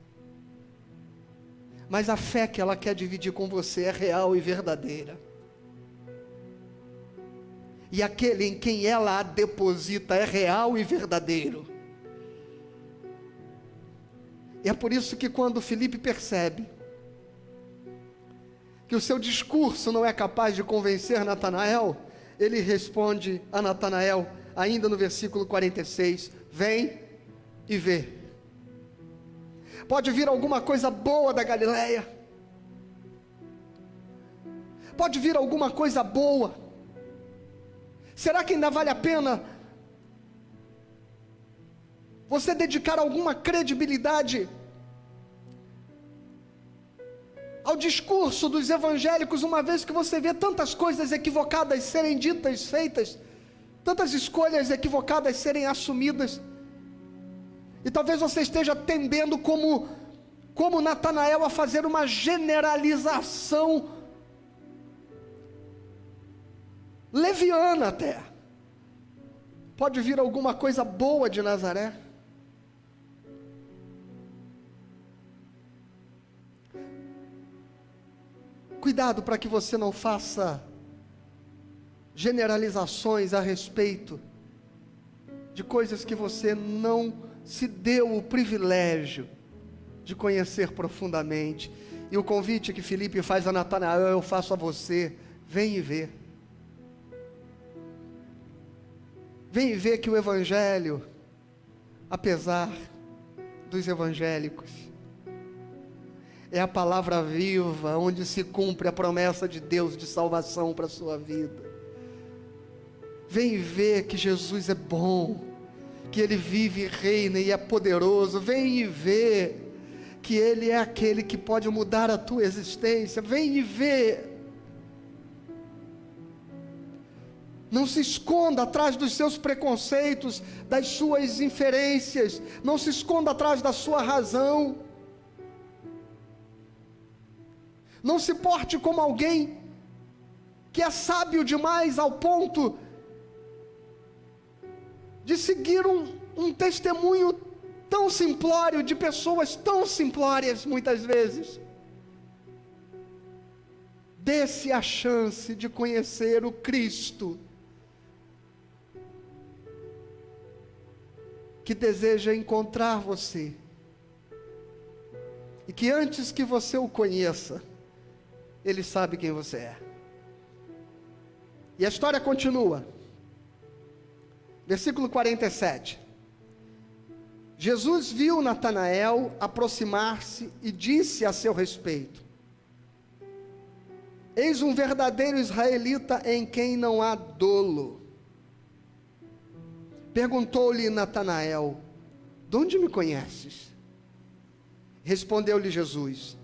Mas a fé que ela quer dividir com você é real e verdadeira. E aquele em quem ela a deposita é real e verdadeiro. E é por isso que quando Filipe percebe que o seu discurso não é capaz de convencer Natanael, ele responde a Natanael, ainda no versículo 46, vem e vê. Pode vir alguma coisa boa da Galileia, pode vir alguma coisa boa. Será que ainda vale a pena você dedicar alguma credibilidade ao discurso dos evangélicos, uma vez que você vê tantas coisas equivocadas serem ditas, feitas, tantas escolhas equivocadas serem assumidas, e talvez você esteja tendendo como Natanael a fazer uma generalização leviana até. Pode vir alguma coisa boa de Nazaré? Cuidado para que você não faça generalizações a respeito de coisas que você não se deu o privilégio de conhecer profundamente. E o convite que Filipe faz a Natanael, eu faço a você: vem e vê. Vem e vê que o Evangelho, apesar dos evangélicos, é a palavra viva, onde se cumpre a promessa de Deus de salvação para a sua vida. Vem ver que Jesus é bom, que Ele vive e reina e é poderoso. Vem e ver que Ele é aquele que pode mudar a tua existência. Vem e ver. Não se esconda atrás dos seus preconceitos, das suas inferências. Não se esconda atrás da sua razão. Não se porte como alguém que é sábio demais ao ponto de seguir um testemunho tão simplório, de pessoas tão simplórias muitas vezes. Dê-se a chance de conhecer o Cristo que deseja encontrar você, e que antes que você o conheça, Ele sabe quem você é. E a história continua. Versículo 47. Jesus viu Natanael aproximar-se e disse a seu respeito: eis um verdadeiro israelita em quem não há dolo. Perguntou-lhe Natanael: de onde me conheces? Respondeu-lhe Jesus: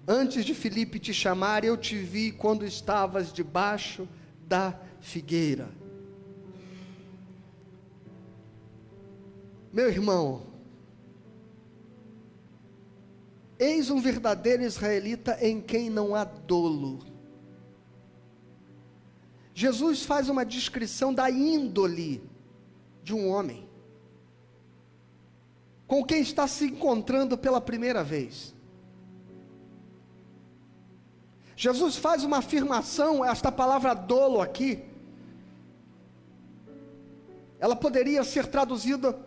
antes de Filipe te chamar, eu te vi quando estavas debaixo da figueira. Meu irmão, eis um verdadeiro israelita em quem não há dolo. Jesus faz uma descrição da índole de um homem com quem está se encontrando pela primeira vez. Jesus faz uma afirmação, esta palavra dolo aqui, ela poderia ser traduzida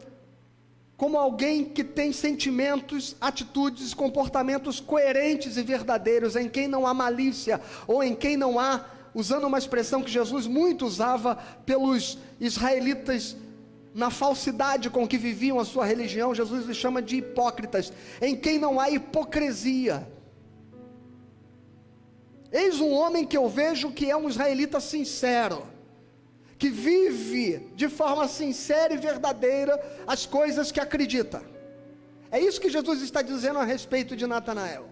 como alguém que tem sentimentos, atitudes, comportamentos coerentes e verdadeiros, em quem não há malícia, ou em quem não há, usando uma expressão que Jesus muito usava pelos israelitas, na falsidade com que viviam a sua religião, Jesus os chama de hipócritas, em quem não há hipocrisia. Eis um homem que eu vejo que é um israelita sincero, que vive de forma sincera e verdadeira as coisas que acredita. É isso que Jesus está dizendo a respeito de Natanael.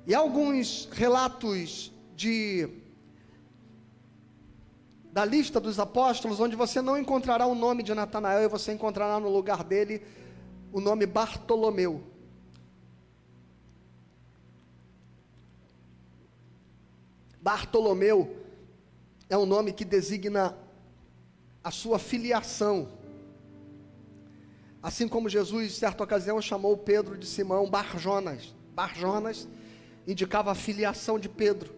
E há alguns relatos da lista dos apóstolos, onde você não encontrará o nome de Natanael, e você encontrará no lugar dele o nome Bartolomeu. Bartolomeu é um nome que designa a sua filiação. Assim como Jesus, em certa ocasião, chamou Pedro de Simão Barjonas. Barjonas indicava a filiação de Pedro.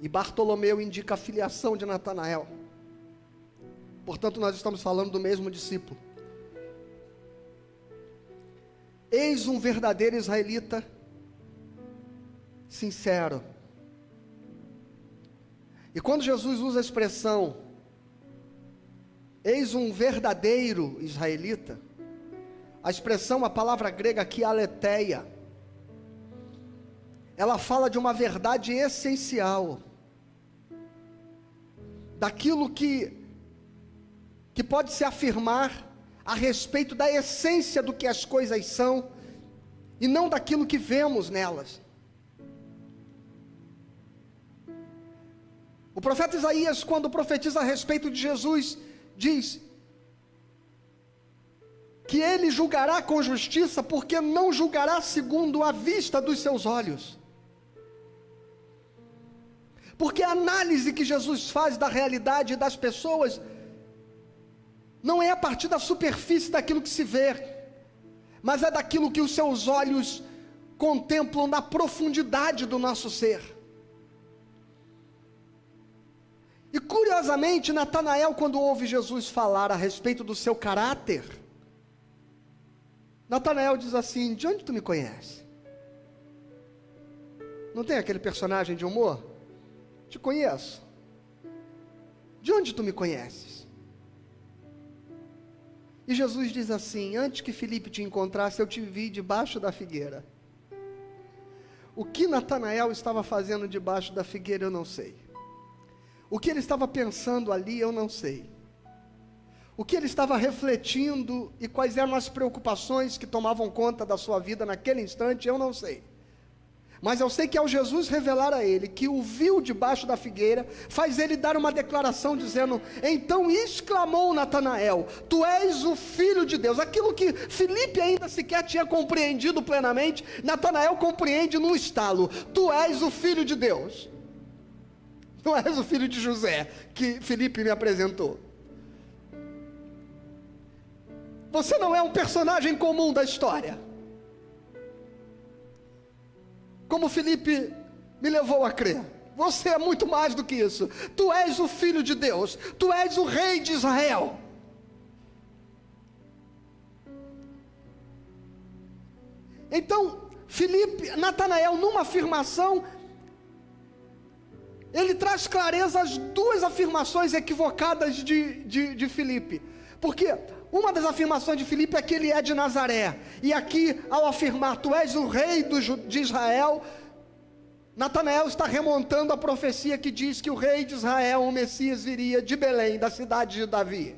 E Bartolomeu indica a filiação de Natanael. Portanto, nós estamos falando do mesmo discípulo. Eis um verdadeiro israelita sincero. E quando Jesus usa a expressão eis um verdadeiro israelita, a expressão, a palavra grega aqui, aletheia, ela fala de uma verdade essencial, daquilo que pode se afirmar a respeito da essência do que as coisas são, e não daquilo que vemos nelas. O profeta Isaías, quando profetiza a respeito de Jesus, diz que ele julgará com justiça, porque não julgará segundo a vista dos seus olhos. Porque a análise que Jesus faz da realidade das pessoas não é a partir da superfície daquilo que se vê, mas é daquilo que os seus olhos contemplam na profundidade do nosso ser. E curiosamente, Natanael, quando ouve Jesus falar a respeito do seu caráter, Natanael diz assim: de onde tu me conhece? Não tem aquele personagem de humor? Te conheço. De onde tu me conheces? E Jesus diz assim: antes que Filipe te encontrasse, eu te vi debaixo da figueira. O que Natanael estava fazendo debaixo da figueira, eu não sei. O que ele estava pensando ali, eu não sei. O que ele estava refletindo e quais eram as preocupações que tomavam conta da sua vida naquele instante, eu não sei. Mas eu sei que ao Jesus revelar a ele que o viu debaixo da figueira, faz ele dar uma declaração dizendo: então exclamou Natanael, tu és o Filho de Deus. Aquilo que Filipe ainda sequer tinha compreendido plenamente, Natanael compreende num estalo: tu és o Filho de Deus. Não és o filho de José, que Filipe me apresentou. Você não é um personagem comum da história, como Filipe me levou a crer. Você é muito mais do que isso. Tu és o Filho de Deus, tu és o Rei de Israel. Então, Natanael, numa afirmação, ele traz clareza às duas afirmações equivocadas de Filipe. Porque uma das afirmações de Filipe é que ele é de Nazaré. E aqui, ao afirmar, tu és o rei de Israel, Natanael está remontando a profecia que diz que o rei de Israel, o Messias, viria de Belém, da cidade de Davi.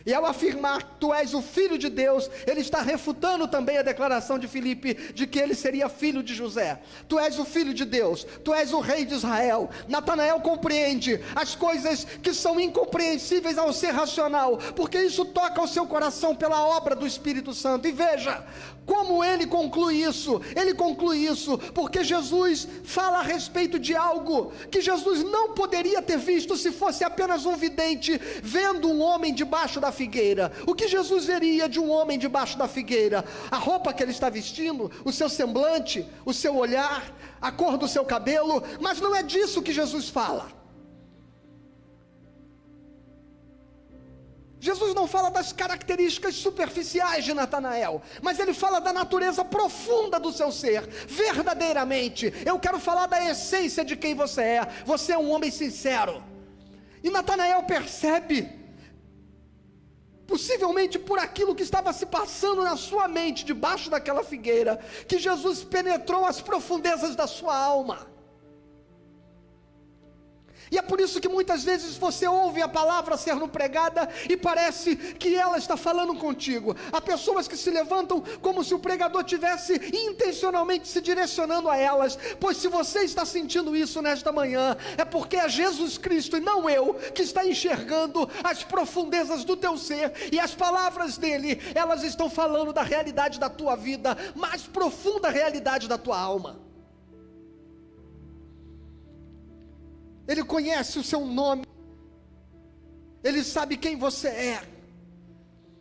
E ao afirmar que tu és o Filho de Deus, ele está refutando também a declaração de Filipe, de que ele seria filho de José. Tu és o Filho de Deus, tu és o Rei de Israel. Natanael compreende as coisas que são incompreensíveis ao ser racional, porque isso toca o seu coração pela obra do Espírito Santo. E veja como ele conclui isso. Ele conclui isso porque Jesus fala a respeito de algo que Jesus não poderia ter visto se fosse apenas um vidente vendo um homem debaixo da figueira. O que Jesus veria de um homem debaixo da figueira? A roupa que ele está vestindo, o seu semblante, o seu olhar, a cor do seu cabelo. Mas não é disso que Jesus fala. Jesus não fala das características superficiais de Natanael, mas ele fala da natureza profunda do seu ser. Verdadeiramente, eu quero falar da essência de quem você é. Você é um homem sincero. E Natanael percebe, possivelmente por aquilo que estava se passando na sua mente, debaixo daquela figueira, que Jesus penetrou as profundezas da sua alma. E é por isso que muitas vezes você ouve a palavra sendo pregada e parece que ela está falando contigo. Há pessoas que se levantam como se o pregador tivesse intencionalmente se direcionando a elas. Pois se você está sentindo isso nesta manhã, é porque é Jesus Cristo e não eu que está enxergando as profundezas do teu ser. E as palavras dele, elas estão falando da realidade da tua vida, mais profunda realidade da tua alma. Ele conhece o seu nome, Ele sabe quem você é,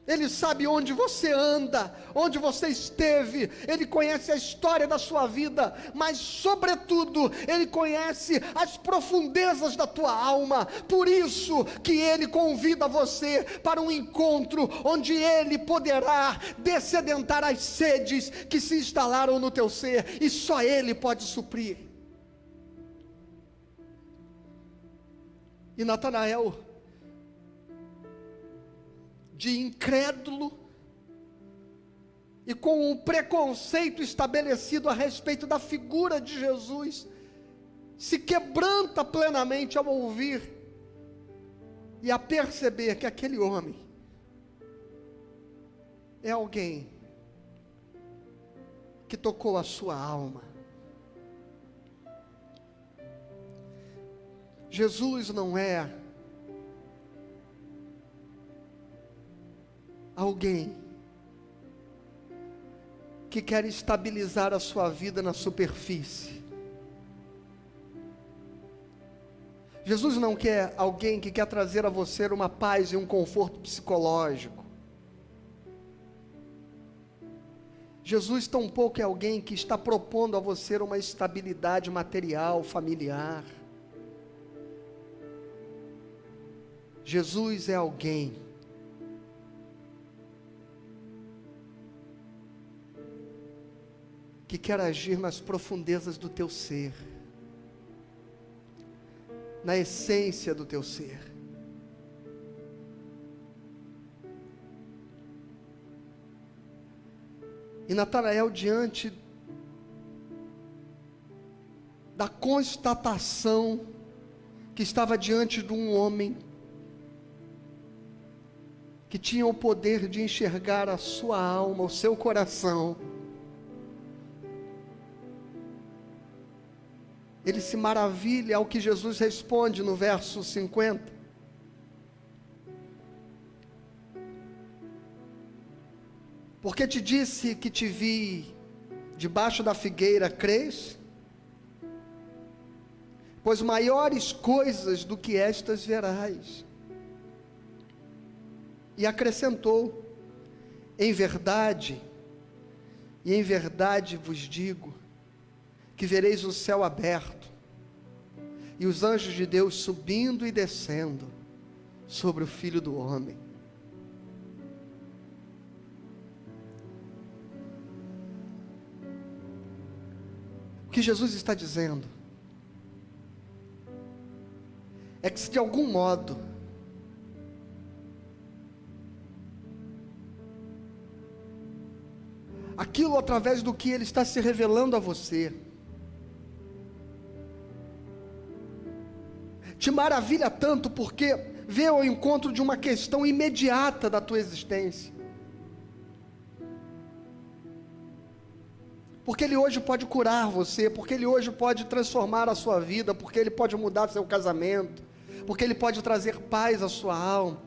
Ele sabe onde você anda, onde você esteve, Ele conhece a história da sua vida, mas sobretudo, Ele conhece as profundezas da tua alma. Por isso que Ele convida você para um encontro, onde Ele poderá descedentar as sedes que se instalaram no teu ser, e só Ele pode suprir. E Natanael, de incrédulo, e com um preconceito estabelecido a respeito da figura de Jesus, se quebranta plenamente ao ouvir e a perceber que aquele homem é alguém que tocou a sua alma. Jesus não é alguém que quer estabilizar a sua vida na superfície. Jesus não quer alguém que quer trazer a você uma paz e um conforto psicológico. Jesus tampouco é alguém que está propondo a você uma estabilidade material, familiar. Jesus é alguém que quer agir nas profundezas do teu ser, na essência do teu ser. E Natanael, diante da constatação que estava diante de um homem que tinha o poder de enxergar a sua alma, o seu coração, ele se maravilha ao que Jesus responde no verso 50. Porque te disse que te vi debaixo da figueira, crês? Pois maiores coisas do que estas verás. E acrescentou: em verdade vos digo, que vereis o céu aberto, e os anjos de Deus subindo e descendo sobre o Filho do Homem. O que Jesus está dizendo é que, se de algum modo aquilo através do que Ele está se revelando a você te maravilha tanto, porque vê ao encontro de uma questão imediata da tua existência, porque Ele hoje pode curar você, porque Ele hoje pode transformar a sua vida, porque Ele pode mudar seu casamento, porque Ele pode trazer paz à sua alma.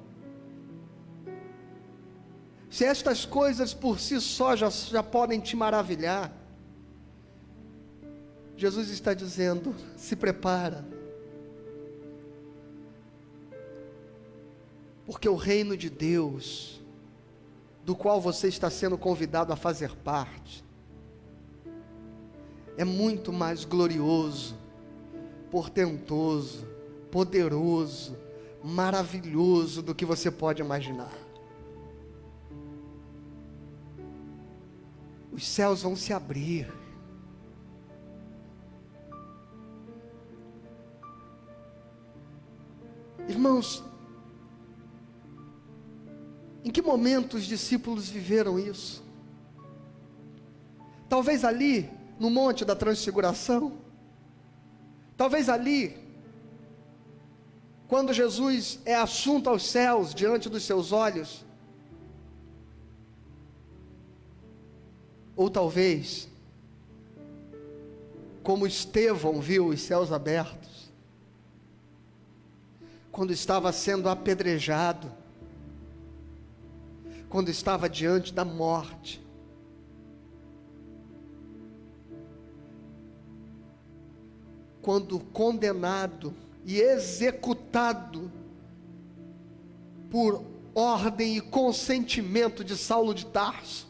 Se estas coisas por si só já podem te maravilhar, Jesus está dizendo: se prepara, porque o reino de Deus, do qual você está sendo convidado a fazer parte, é muito mais glorioso, portentoso, poderoso, maravilhoso do que você pode imaginar. Os céus vão se abrir. Irmãos, em que momento os discípulos viveram isso? Talvez ali, no Monte da Transfiguração, talvez ali, quando Jesus é assunto aos céus diante dos seus olhos, ou talvez, como Estevão viu os céus abertos, quando estava sendo apedrejado, quando estava diante da morte, quando condenado e executado por ordem e consentimento de Saulo de Tarso,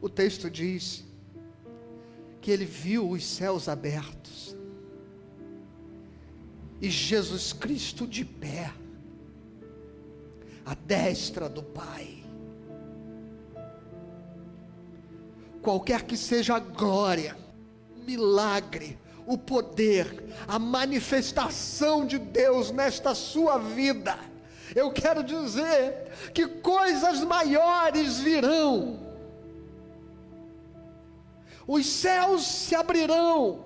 o texto diz que ele viu os céus abertos e Jesus Cristo de pé à destra do Pai. Qualquer que seja a glória, o milagre, o poder, a manifestação de Deus nesta sua vida, eu quero dizer que coisas maiores virão. Os céus se abrirão,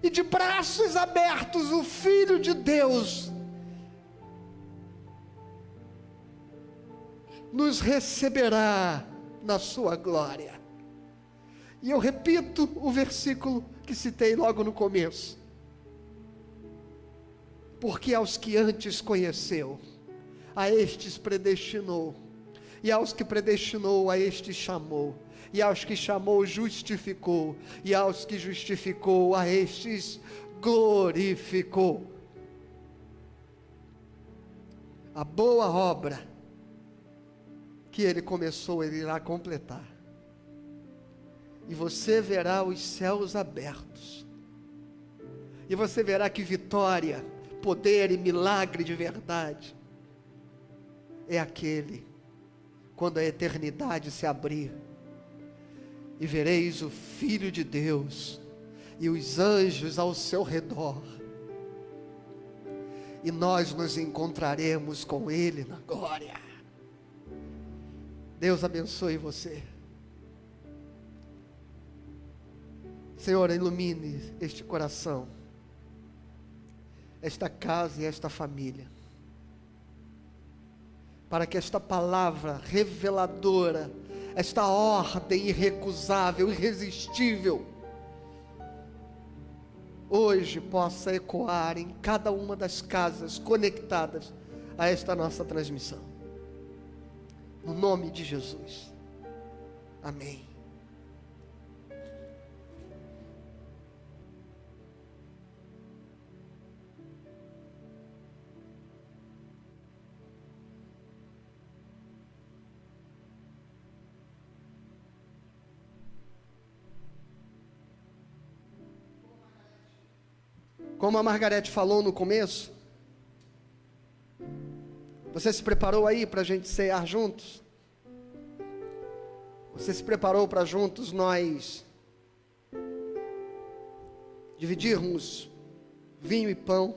e de braços abertos o Filho de Deus nos receberá na sua glória. E eu repito o versículo que citei logo no começo: porque aos que antes conheceu, a estes predestinou, e aos que predestinou, a estes chamou, e aos que chamou, justificou, e aos que justificou, a estes glorificou. A boa obra que ele começou, ele irá completar. E você verá os céus abertos, e você verá que vitória, poder e milagre de verdade é aquele, quando a eternidade se abrir, e vereis o Filho de Deus e os anjos ao seu redor, e nós nos encontraremos com Ele na glória. Deus abençoe você. Senhor, ilumine este coração, esta casa e esta família, para que esta palavra reveladora, esta ordem irrecusável, irresistível, hoje possa ecoar em cada uma das casas conectadas a esta nossa transmissão. No nome de Jesus. Amém. Como a Margarete falou no começo, você se preparou aí para a gente cear juntos? Você se preparou para juntos nós dividirmos vinho e pão?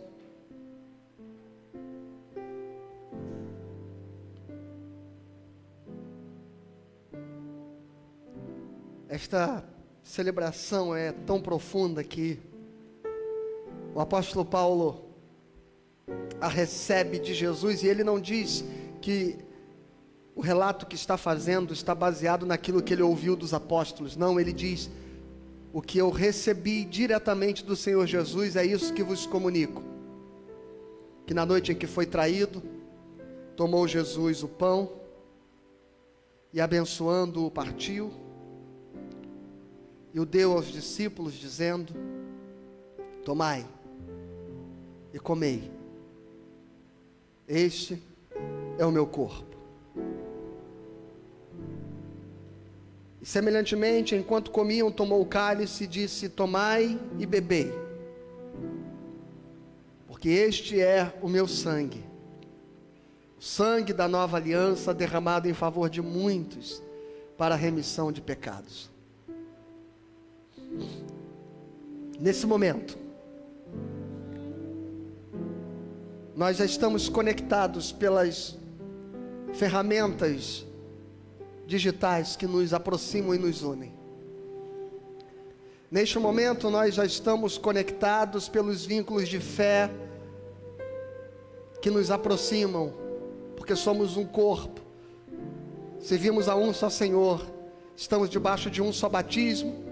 Esta celebração é tão profunda que o apóstolo Paulo a recebe de Jesus, e ele não diz que o relato que está fazendo está baseado naquilo que ele ouviu dos apóstolos. Não, ele diz: o que eu recebi diretamente do Senhor Jesus é isso que vos comunico. Que na noite em que foi traído, tomou Jesus o pão e, abençoando-o, partiu e o deu aos discípulos, dizendo: tomai e comei, este é o meu corpo. E semelhantemente, enquanto comiam, tomou o cálice e disse: tomai e bebei, porque este é o meu sangue, o sangue da nova aliança, derramado em favor de muitos, para a remissão de pecados. Nesse momento, nós já estamos conectados pelas ferramentas digitais que nos aproximam e nos unem. Neste momento nós já estamos conectados pelos vínculos de fé que nos aproximam, porque somos um corpo, servimos a um só Senhor, estamos debaixo de um só batismo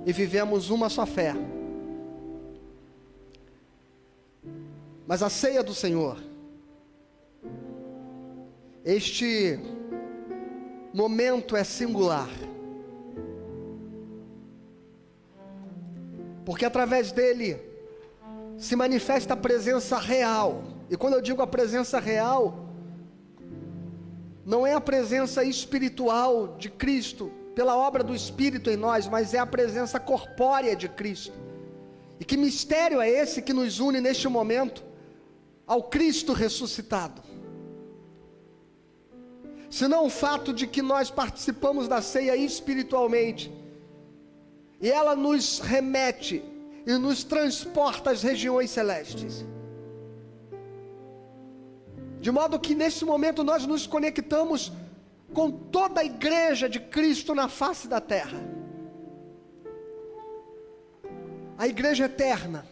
e vivemos uma só fé. Mas a ceia do Senhor, este momento é singular, porque através dele se manifesta a presença real. E quando eu digo a presença real, não é a presença espiritual de Cristo, pela obra do Espírito em nós, mas é a presença corpórea de Cristo. E que mistério é esse que nos une neste momento ao Cristo ressuscitado? Senão o fato de que nós participamos da ceia espiritualmente, e ela nos remete e nos transporta às regiões celestes. De modo que nesse momento nós nos conectamos com toda a igreja de Cristo na face da terra. A igreja eterna.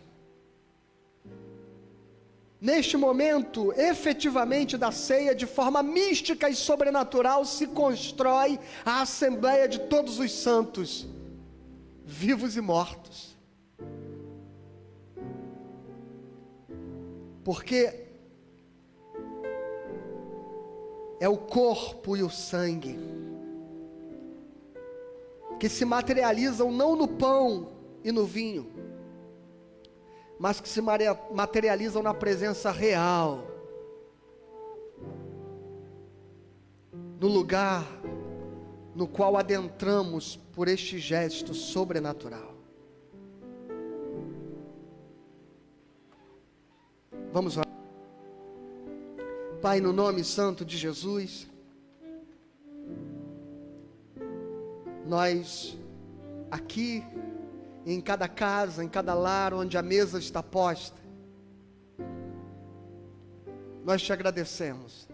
Neste momento, efetivamente da ceia, de forma mística e sobrenatural, se constrói a Assembleia de todos os santos, vivos e mortos. Porque é o corpo e o sangue que se materializam não no pão e no vinho, mas que se materializam na presença real, no lugar no qual adentramos por este gesto sobrenatural. Vamos orar. Pai, no nome santo de Jesus, nós aqui, em cada casa, em cada lar onde a mesa está posta, nós te agradecemos.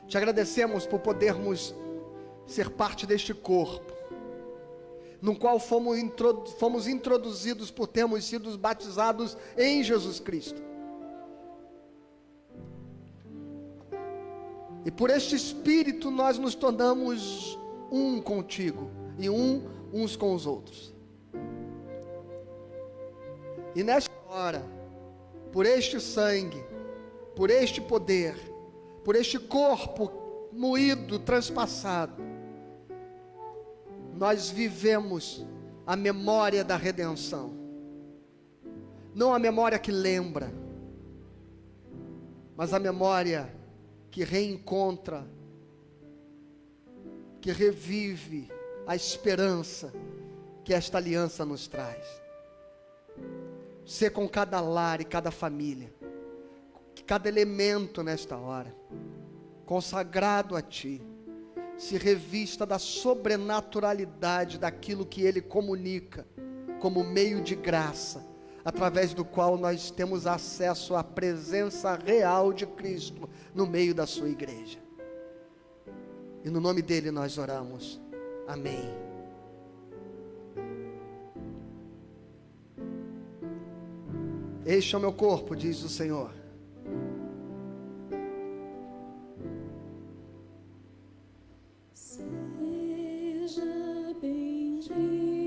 Te agradecemos por podermos ser parte deste corpo, no qual fomos introduzidos por termos sido batizados em Jesus Cristo. E por este Espírito nós nos tornamos um contigo e uns com os outros. E nesta hora, por este sangue, por este poder, por este corpo moído, transpassado, nós vivemos a memória da redenção. Não a memória que lembra, mas a memória que reencontra, que revive a esperança que esta aliança nos traz. Ser com cada lar e cada família, cada elemento nesta hora, consagrado a Ti, se revista da sobrenaturalidade daquilo que Ele comunica, como meio de graça, através do qual nós temos acesso à presença real de Cristo no meio da sua igreja. E no nome dele nós oramos. Amém. Este é o meu corpo, diz o Senhor. Seja bendito.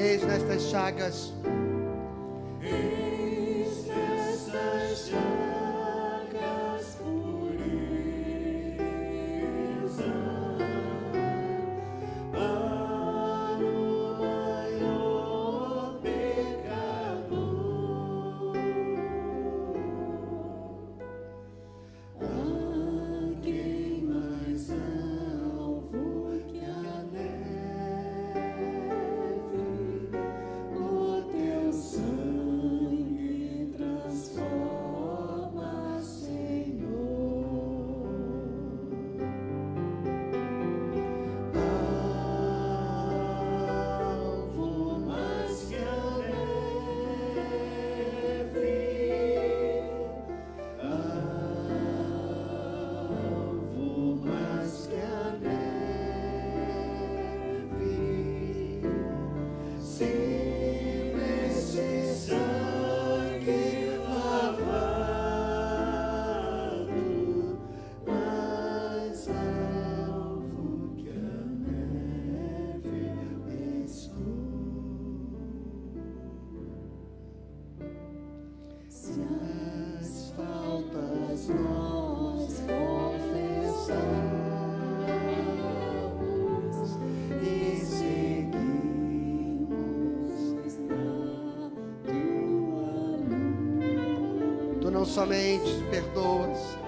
Eis nestas chagas, Tu não somente perdoas,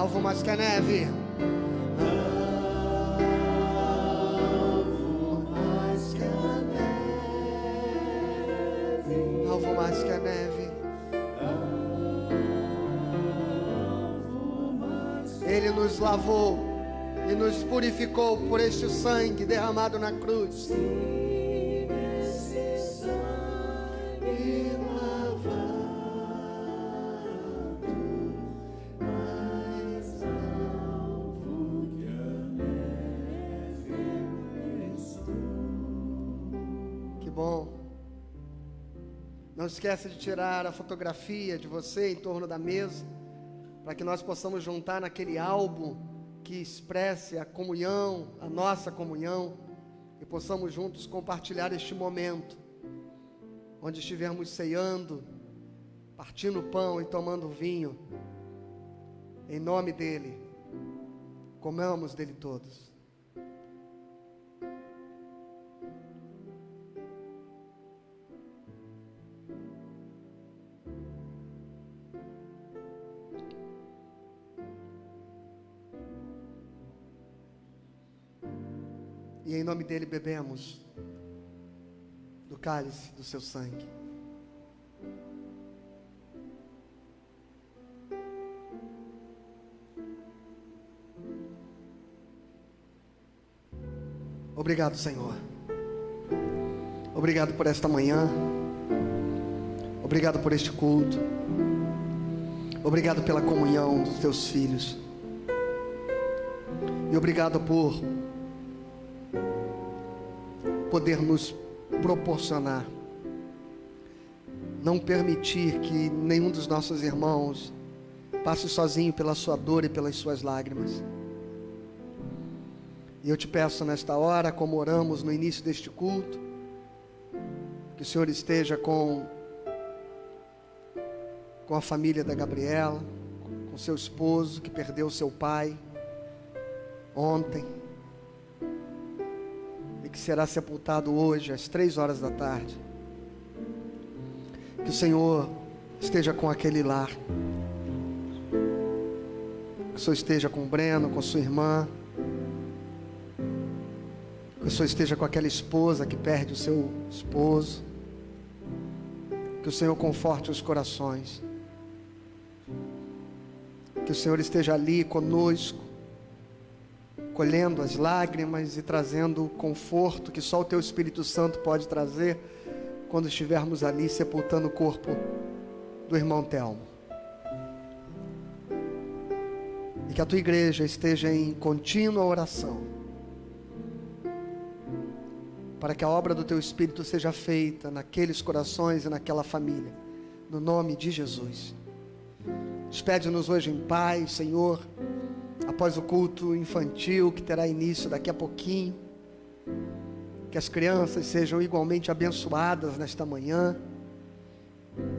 alvo mais que a neve. Alvo mais que a neve. Ele nos lavou e nos purificou por este sangue derramado na cruz. Bom, não esqueça de tirar a fotografia de você em torno da mesa, para que nós possamos juntar naquele álbum que expresse a comunhão, a nossa comunhão, e possamos juntos compartilhar este momento, onde estivermos ceando, partindo o pão e tomando o vinho, em nome dele, comamos dele todos. E em nome dele bebemos do cálice do seu sangue. Obrigado, Senhor. Obrigado por esta manhã. Obrigado por este culto. Obrigado pela comunhão dos teus filhos. E obrigado por poder nos proporcionar, não permitir que nenhum dos nossos irmãos passe sozinho pela sua dor e pelas suas lágrimas. E eu te peço nesta hora, como oramos no início deste culto, que o Senhor esteja com a família da Gabriela, com seu esposo que perdeu seu pai ontem e que será sepultado hoje às 3 horas da tarde. Que o Senhor esteja com aquele lar, que o Senhor esteja com o Breno, com sua irmã, que o Senhor esteja com aquela esposa que perde o seu esposo, que o Senhor conforte os corações, que o Senhor esteja ali conosco, colhendo as lágrimas e trazendo o conforto que só o Teu Espírito Santo pode trazer quando estivermos ali sepultando o corpo do irmão Telmo. E que a Tua igreja esteja em contínua oração, para que a obra do Teu Espírito seja feita naqueles corações e naquela família, no nome de Jesus. Despede-nos hoje em paz, Senhor, após o culto infantil que terá início daqui a pouquinho. Que as crianças sejam igualmente abençoadas nesta manhã.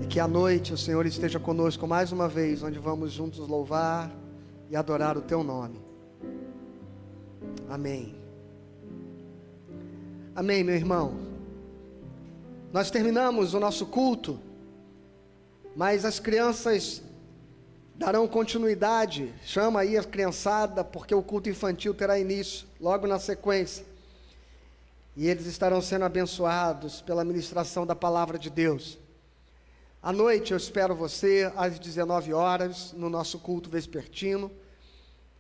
E que à noite o Senhor esteja conosco mais uma vez, onde vamos juntos louvar e adorar o Teu nome. Amém. Amém, meu irmão. Nós terminamos o nosso culto, mas as crianças darão continuidade. Chama aí a criançada, porque o culto infantil terá início logo na sequência. E eles estarão sendo abençoados pela ministração da palavra de Deus. À noite eu espero você às 19 horas no nosso culto vespertino,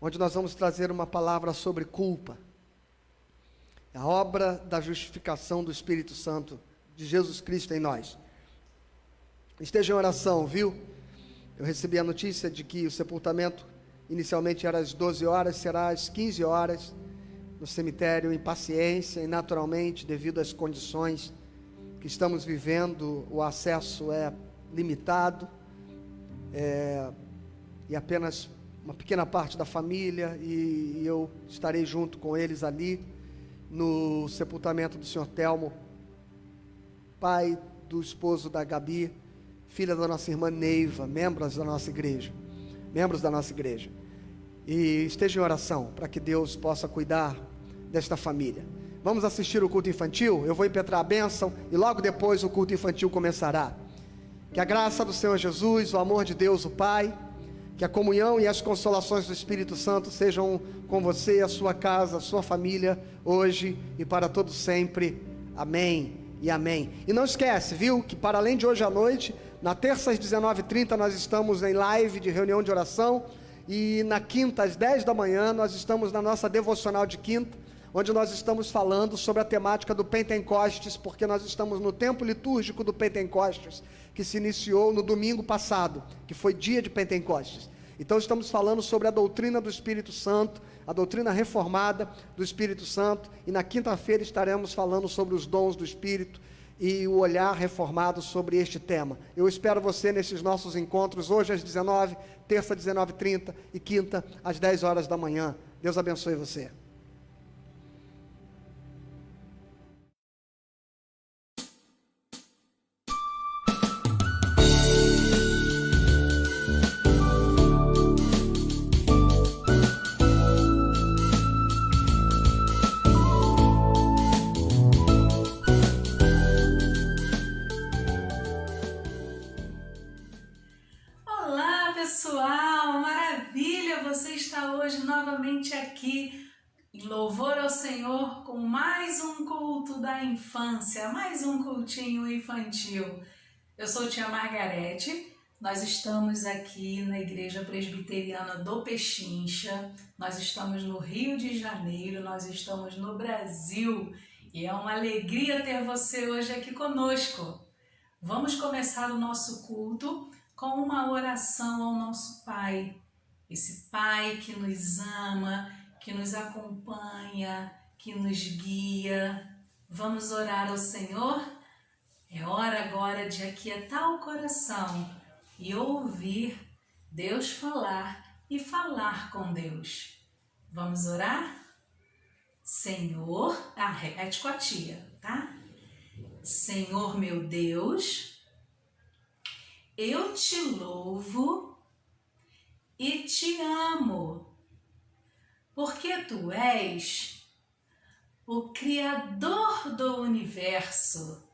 onde nós vamos trazer uma palavra sobre culpa. A obra da justificação do Espírito Santo de Jesus Cristo em nós. Esteja em oração, viu? Eu recebi a notícia de que o sepultamento inicialmente era às 12 horas, será às 15 horas, no cemitério, em paciência, e naturalmente, devido às condições que estamos vivendo, o acesso é limitado, e apenas uma pequena parte da família, e eu estarei junto com eles ali, no sepultamento do Senhor Telmo, pai do esposo da Gabi, filha da nossa irmã Neiva, membros da nossa igreja. E esteja em oração para que Deus possa cuidar desta família. Vamos assistir o culto infantil. Eu vou impetrar a bênção e logo depois o culto infantil começará. Que a graça do Senhor Jesus, o amor de Deus o Pai, que a comunhão e as consolações do Espírito Santo sejam com você, a sua casa, a sua família, hoje e para todo sempre. Amém e amém. E não esquece, viu, que para além de hoje à noite, na terça às 19h30 nós estamos em live de reunião de oração, e na quinta às 10 da manhã nós estamos na nossa devocional de quinta, onde nós estamos falando sobre a temática do Pentecostes, porque nós estamos no tempo litúrgico do Pentecostes, que se iniciou no domingo passado, que foi dia de Pentecostes. Então estamos falando sobre a doutrina do Espírito Santo, a doutrina reformada do Espírito Santo, e na quinta-feira estaremos falando sobre os dons do Espírito e o olhar reformado sobre este tema. Eu espero você nesses nossos encontros, hoje às 19, terça às 19h30 e quinta às 10 horas da manhã. Deus abençoe você. Pessoal, maravilha, você está hoje novamente aqui em louvor ao Senhor com mais um culto da infância, mais um cultinho infantil. Eu sou tia Margarete, Nós estamos aqui na Igreja Presbiteriana do Pechincha, nós estamos no Rio de Janeiro, nós estamos no Brasil e é uma alegria ter você hoje aqui conosco. Vamos começar o nosso culto com uma oração ao nosso Pai, esse Pai que nos ama, que nos acompanha, que nos guia. Vamos orar ao Senhor? É hora agora de aquietar o coração e ouvir Deus falar e falar com Deus. Vamos orar? Senhor, repete com a tia, tá? Senhor meu Deus, eu te louvo e te amo, porque tu és o Criador do universo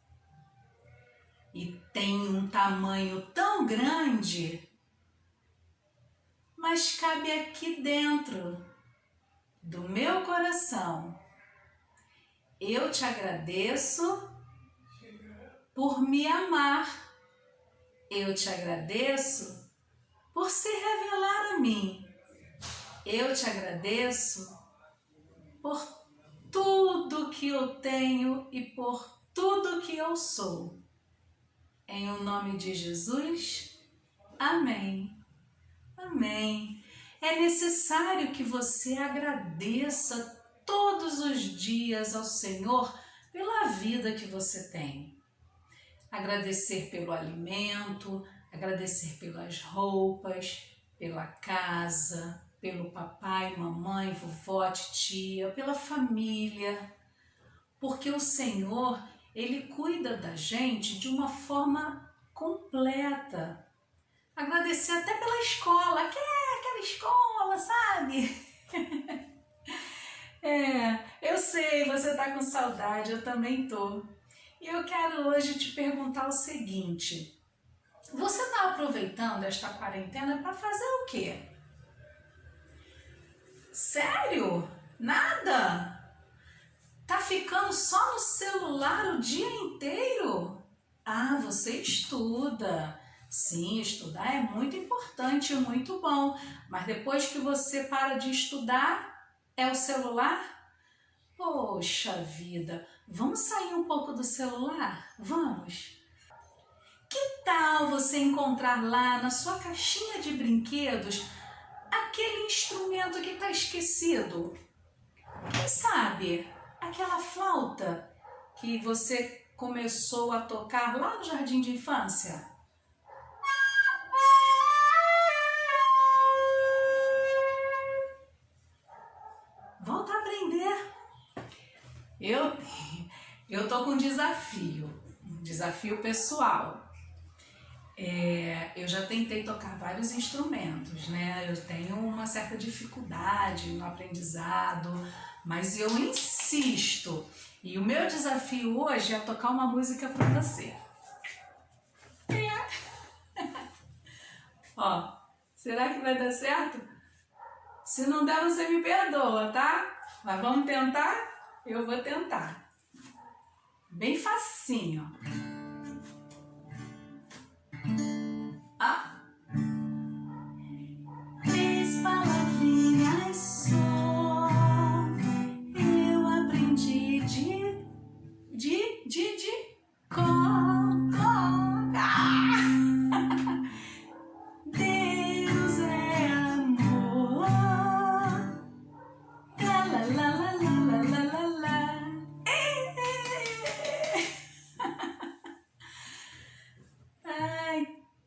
e tem um tamanho tão grande, mas cabe aqui dentro do meu coração. Eu te agradeço por me amar. Eu te agradeço por se revelar a mim. Eu te agradeço por tudo que eu tenho e por tudo que eu sou. Em o nome de Jesus, amém. Amém. É necessário que você agradeça todos os dias ao Senhor pela vida que você tem. Agradecer pelo alimento, agradecer pelas roupas, pela casa, pelo papai, mamãe, vovó, titia, pela família. Porque o Senhor, Ele cuida da gente de uma forma completa. Agradecer até pela escola, aquela escola, sabe? Eu sei, você tá com saudade, eu também tô. E eu quero hoje te perguntar o seguinte: você tá aproveitando esta quarentena para fazer o quê? Sério? Nada? Tá ficando só no celular o dia inteiro? Ah, você estuda. Sim, estudar é muito importante, muito bom. Mas depois que você para de estudar, é o celular? Poxa vida, vamos sair um pouco do celular? Vamos? Que tal você encontrar lá na sua caixinha de brinquedos aquele instrumento que está esquecido? Quem sabe aquela flauta que você começou a tocar lá no jardim de infância? Volta a aprender. Eu tô com um desafio pessoal. Eu já tentei tocar vários instrumentos, né? Eu tenho uma certa dificuldade no aprendizado, mas eu insisto. E o meu desafio hoje é tocar uma música para você. Ó, será que vai dar certo? Se não der, você me perdoa, tá? Mas vamos tentar? Eu vou tentar. Bem facinho. Ah. 3 palavrinhas só eu aprendi de cor. Deus é amor. La la la la la la la la. Ai,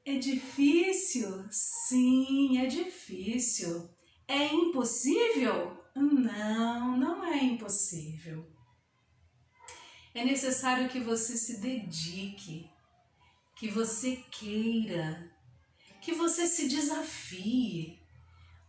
é difícil? Sim, é difícil. É impossível? Não, não é impossível. É necessário que você se dedique, que você queira, que você se desafie.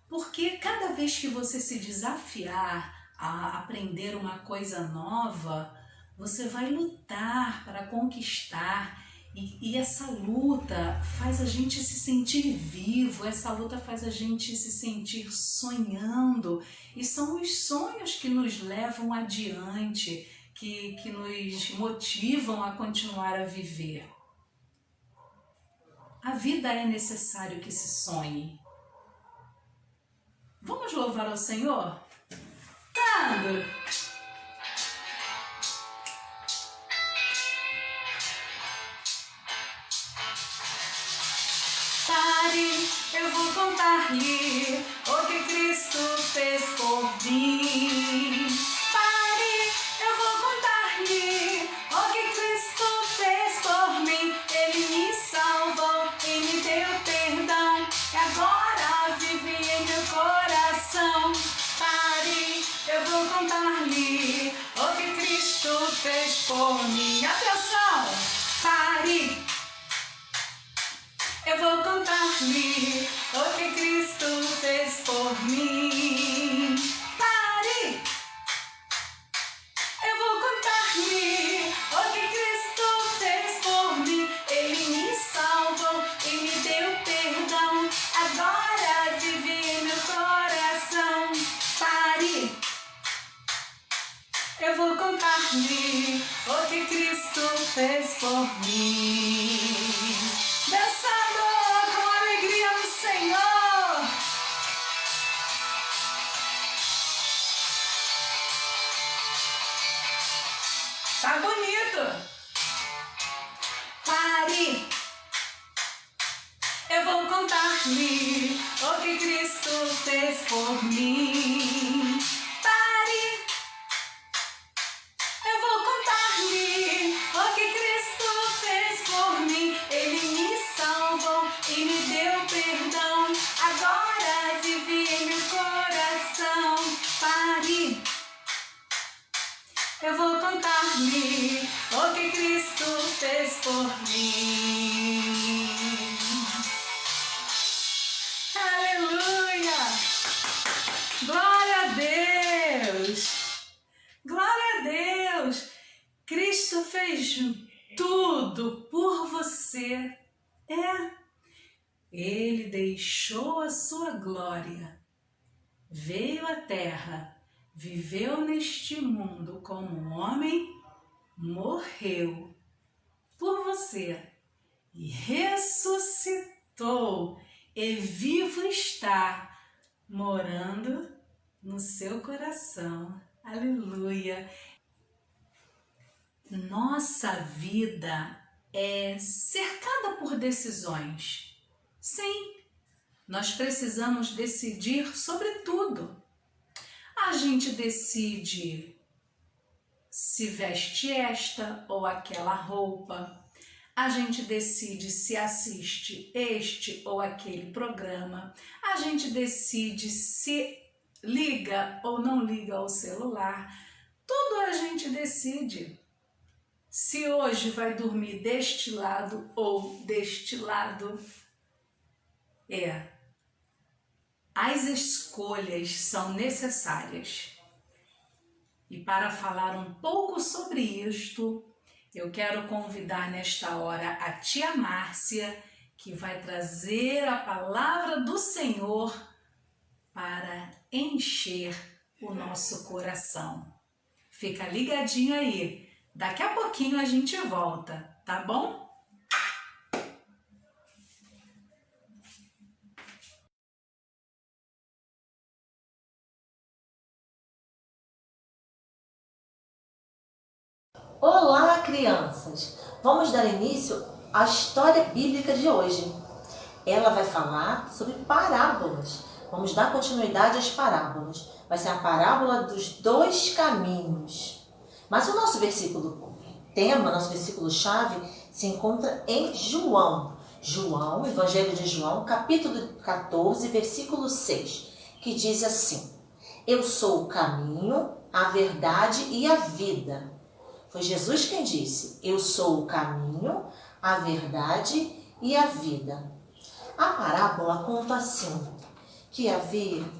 Porque cada vez que você se desafiar a aprender uma coisa nova, você vai lutar para conquistar. E essa luta faz a gente se sentir vivo, essa luta faz a gente se sentir sonhando. E são os sonhos que nos levam adiante, que nos motivam a continuar a viver. a vida é necessário que se sonhe. Vamos louvar ao Senhor? Sandro! Pare, eu vou contar-lhe o que Cristo fez por mim. Pare, eu vou contar-lhe o que Cristo fez por mim. Ele me salvou e me deu perdão, e agora vive em meu coração. Pare, eu vou contar-lhe o que Cristo fez por mim. Atenção! Pare! Eu vou contar-lhe o que Cristo fez por mim. Pare! Eu vou contar-lhe o que Cristo fez por mim. Ele me salvou e me deu perdão, agora vive em meu coração. Pare! Eu vou contar-lhe o que Cristo fez por mim. Dançando com alegria no Senhor. Tá bonito. Pare. Eu vou contar-lhe o que Cristo fez por mim. Pare. Eu vou contar-lhe o que Cristo fez por mim. Ele me salvou e me deu perdão, agora vive em meu coração. Pare! Eu vou contar-lhe o que Cristo fez por mim. Aleluia! Glória a Deus! Glória a Deus! Cristo fez tudo por você. Ele deixou a sua glória, veio à terra, viveu neste mundo como um homem, morreu por você e ressuscitou e vivo está, morando no seu coração. Aleluia! Nossa vida é cercada por decisões. Sim, nós precisamos decidir sobre tudo. A gente decide se veste esta ou aquela roupa. A gente decide se assiste este ou aquele programa. A gente decide se liga ou não liga ao celular. Tudo a gente decide. Se hoje vai dormir deste lado ou deste lado. As escolhas são necessárias. E para falar um pouco sobre isto, eu quero convidar nesta hora a tia Márcia, que vai trazer a palavra do Senhor para encher o nosso coração. Fica ligadinho aí. Daqui a pouquinho a gente volta, tá bom? Olá, crianças! Vamos dar início à história bíblica de hoje. Ela vai falar sobre parábolas. Vamos dar continuidade às parábolas. Vai ser a parábola dos dois caminhos. Mas o nosso versículo tema, nosso versículo-chave, se encontra em João. João, Evangelho de João, capítulo 14, versículo 6, que diz assim: Eu sou o caminho, a verdade e a vida. Foi Jesus quem disse: Eu sou o caminho, a verdade e a vida. A parábola conta assim, que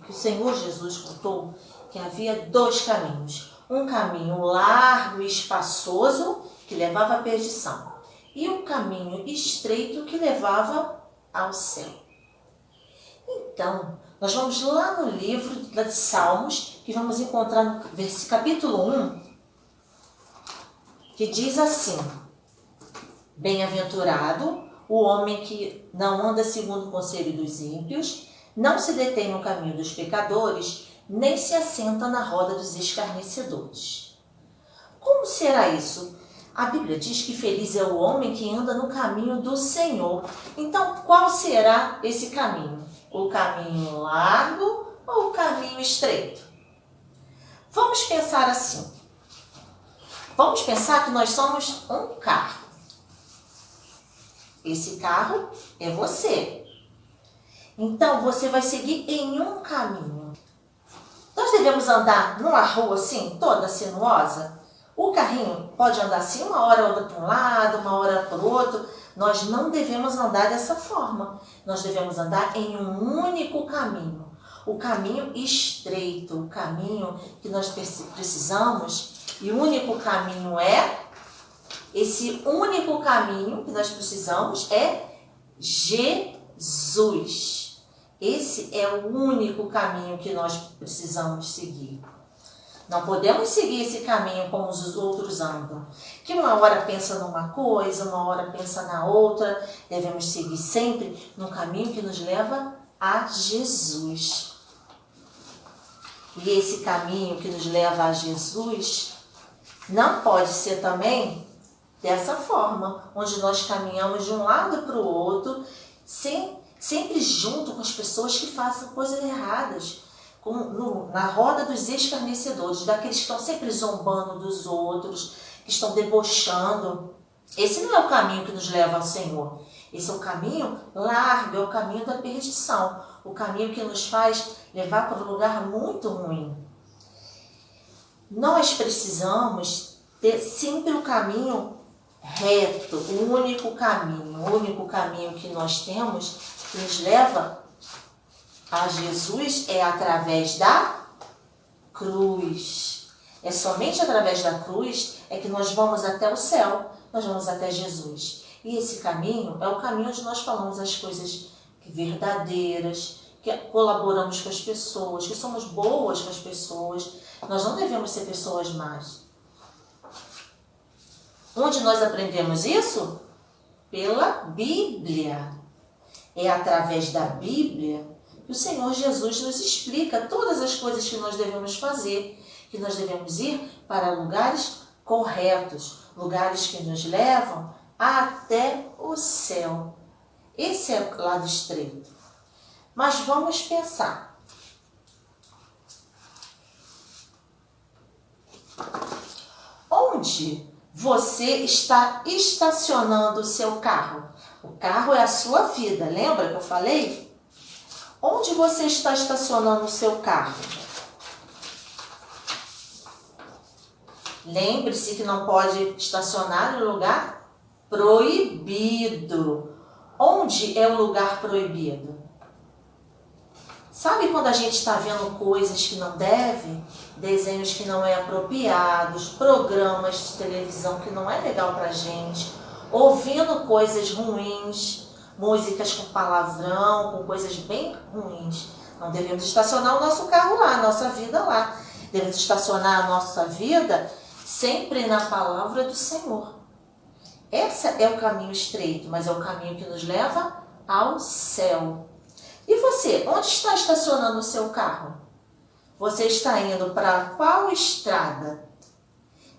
o Senhor Jesus contou que havia dois caminhos. Um caminho largo e espaçoso que levava à perdição e um caminho estreito que levava ao céu. Então, nós vamos lá no livro de Salmos, que vamos encontrar no capítulo 1, que diz assim: Bem-aventurado o homem que não anda segundo o conselho dos ímpios, não se detém no caminho dos pecadores, nem se assenta na roda dos escarnecedores. Como será isso? A Bíblia diz que feliz é o homem que anda no caminho do Senhor. Então, qual será esse caminho? O caminho largo ou o caminho estreito? Vamos pensar assim. Vamos pensar que nós somos um carro. Esse carro é você. Então, você vai seguir em um caminho. Nós devemos andar numa rua assim, toda sinuosa? O carrinho pode andar assim, uma hora anda para um lado, uma hora para o outro. Nós não devemos andar dessa forma. Nós devemos andar em um único caminho. O caminho estreito, o caminho que nós precisamos. E o único caminho esse único caminho que nós precisamos é Jesus. Esse é o único caminho que nós precisamos seguir. Não podemos seguir esse caminho como os outros andam. Que uma hora pensa numa coisa, uma hora pensa na outra. Devemos seguir sempre no caminho que nos leva a Jesus. E esse caminho que nos leva a Jesus não pode ser também dessa forma, onde nós caminhamos de um lado para o outro, sempre junto com as pessoas que fazem coisas erradas, na roda dos escarnecedores, daqueles que estão sempre zombando dos outros, que estão debochando. Esse não é o caminho que nos leva ao Senhor. Esse é o caminho largo, é o caminho da perdição, o caminho que nos faz levar para um lugar muito ruim. Nós precisamos ter sempre o caminho reto, o único caminho que nós temos que nos lva a Jesus é através da cruz. É somente através da cruz é que nós vamos até o céu, nós vamos até Jesus. E esse caminho é o caminho onde nós falamos as coisas verdadeiras, que colaboramos com as pessoas, que somos boas com as pessoas. Nós não devemos ser pessoas más. Onde nós aprendemos isso? Pela Bíblia. É através da Bíblia que o Senhor Jesus nos explica todas as coisas que nós devemos fazer, que nós devemos ir para lugares corretos, lugares que nos levam até o céu. Esse é o lado estreito. Mas vamos pensar. Onde você está estacionando o seu carro? O carro é a sua vida, lembra que eu falei? Onde você está estacionando o seu carro? Lembre-se que não pode estacionar no lugar proibido. Onde é o lugar proibido? Sabe quando a gente está vendo coisas que não deve? Desenhos que não é apropriados, programas de televisão que não é legal pra gente, ouvindo coisas ruins, músicas com palavrão, com coisas bem ruins. Não devemos estacionar o nosso carro lá, a nossa vida lá. Devemos estacionar a nossa vida sempre na palavra do Senhor. Esse é o caminho estreito, mas é o caminho que nos leva ao céu. E você, onde está estacionando o seu carro? Você está indo para qual estrada?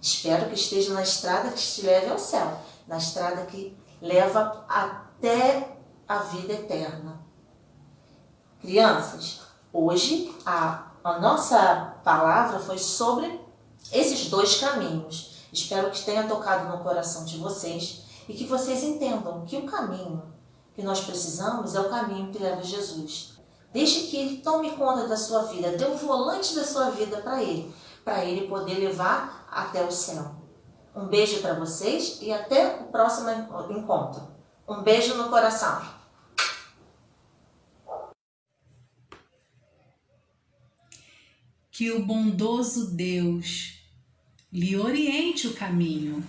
Espero que esteja na estrada que te leve ao céu, na estrada que leva até a vida eterna. Crianças, hoje a nossa palavra foi sobre esses dois caminhos. Espero que tenha tocado no coração de vocês e que vocês entendam que o caminho que nós precisamos é o caminho que leva a Jesus. Deixe que Ele tome conta da sua vida, dê o volante da sua vida para Ele poder levar até o céu. Um beijo para vocês e até o próximo encontro. Um beijo no coração. Que o bondoso Deus lhe oriente o caminho,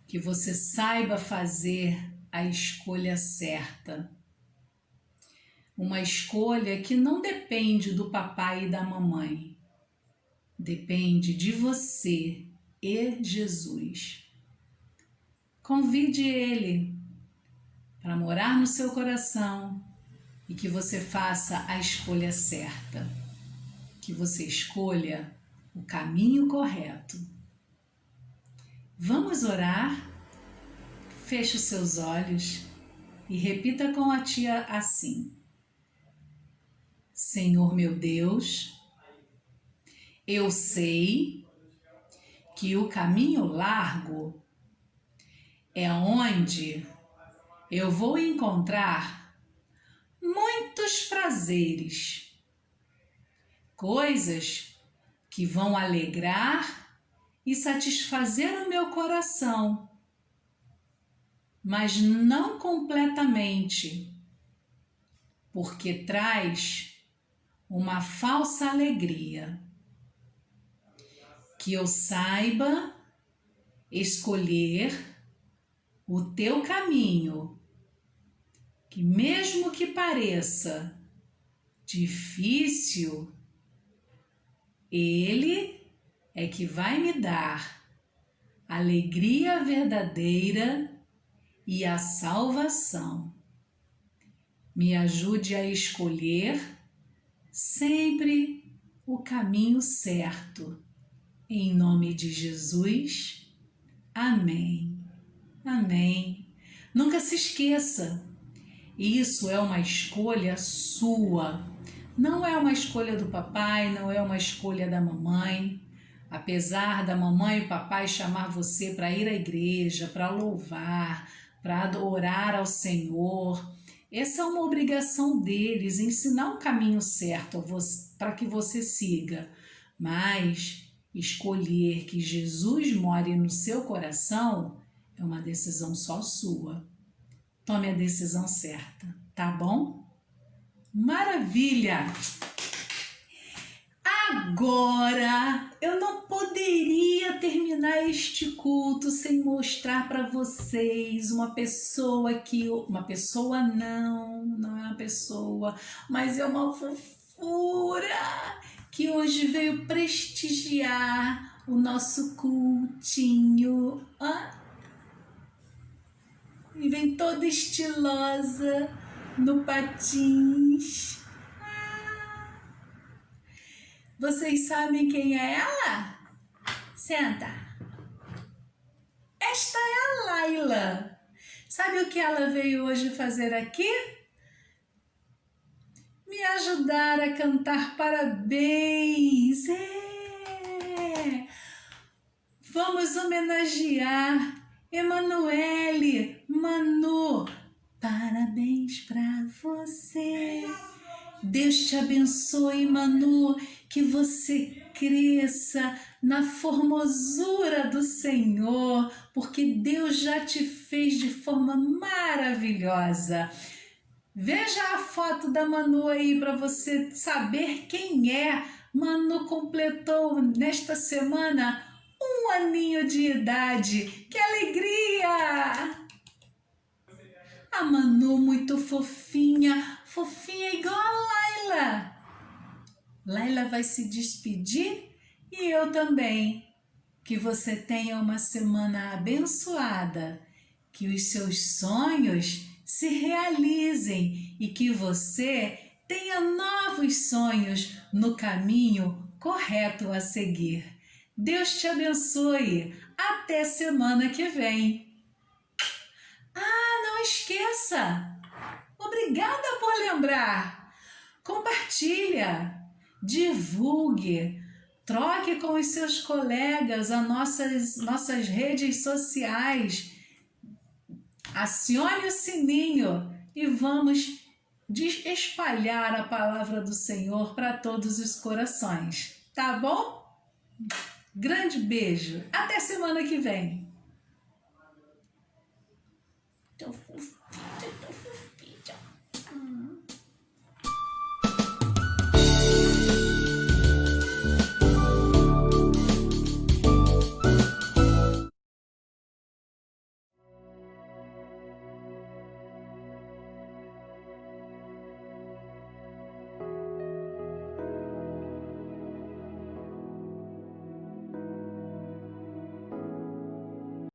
que você saiba fazer a escolha certa. Uma escolha que não depende do papai e da mamãe. Depende de você e Jesus. Convide Ele para morar no seu coração e que você faça a escolha certa, que você escolha o caminho correto. Vamos orar? Feche os seus olhos e repita com a tia assim: Senhor meu Deus, eu sei que o caminho largo é onde eu vou encontrar muitos prazeres, coisas que vão alegrar e satisfazer o meu coração, mas não completamente, porque traz uma falsa alegria. Que eu saiba escolher o teu caminho, que mesmo que pareça difícil, ele é que vai me dar alegria verdadeira e a salvação. Me ajude a escolher sempre o caminho certo. Em nome de Jesus, amém. Amém. Nunca se esqueça, isso é uma escolha sua. Não é uma escolha do papai, não é uma escolha da mamãe. Apesar da mamãe e o papai chamar você para ir à igreja, para louvar, para adorar ao Senhor, essa é uma obrigação deles, ensinar o caminho certo para que você siga. Mas escolher que Jesus more no seu coração é uma decisão só sua. Tome a decisão certa, tá bom? Maravilha! Agora, eu não poderia terminar este culto sem mostrar para vocês uma pessoa que... Uma pessoa não é uma pessoa, mas é uma fofura que hoje veio prestigiar o nosso cultinho. E vem toda estilosa no patins. Vocês sabem quem é ela? Senta. Esta é a Laila. Sabe o que ela veio hoje fazer aqui? Me ajudar a cantar parabéns. Vamos homenagear Emanuele, Manu. Parabéns pra você. Deus te abençoe, Manu, que você cresça na formosura do Senhor, porque Deus já te fez de forma maravilhosa. Veja a foto da Manu aí para você saber quem é. Manu completou nesta semana 1 aninho de idade. Que alegria! A Manu muito fofinha, fofinha igual a Laila. Laila vai se despedir e eu também. Que você tenha uma semana abençoada, que os seus sonhos se realizem e que você tenha novos sonhos no caminho correto a seguir. Deus te abençoe. Até semana que vem. Não esqueça. Obrigada por lembrar. Compartilha, divulgue, troque com os seus colegas as nossas redes sociais. Acione o sininho e vamos espalhar a palavra do Senhor para todos os corações. Tá bom? Grande beijo. Até semana que vem. Tão fofinho, tão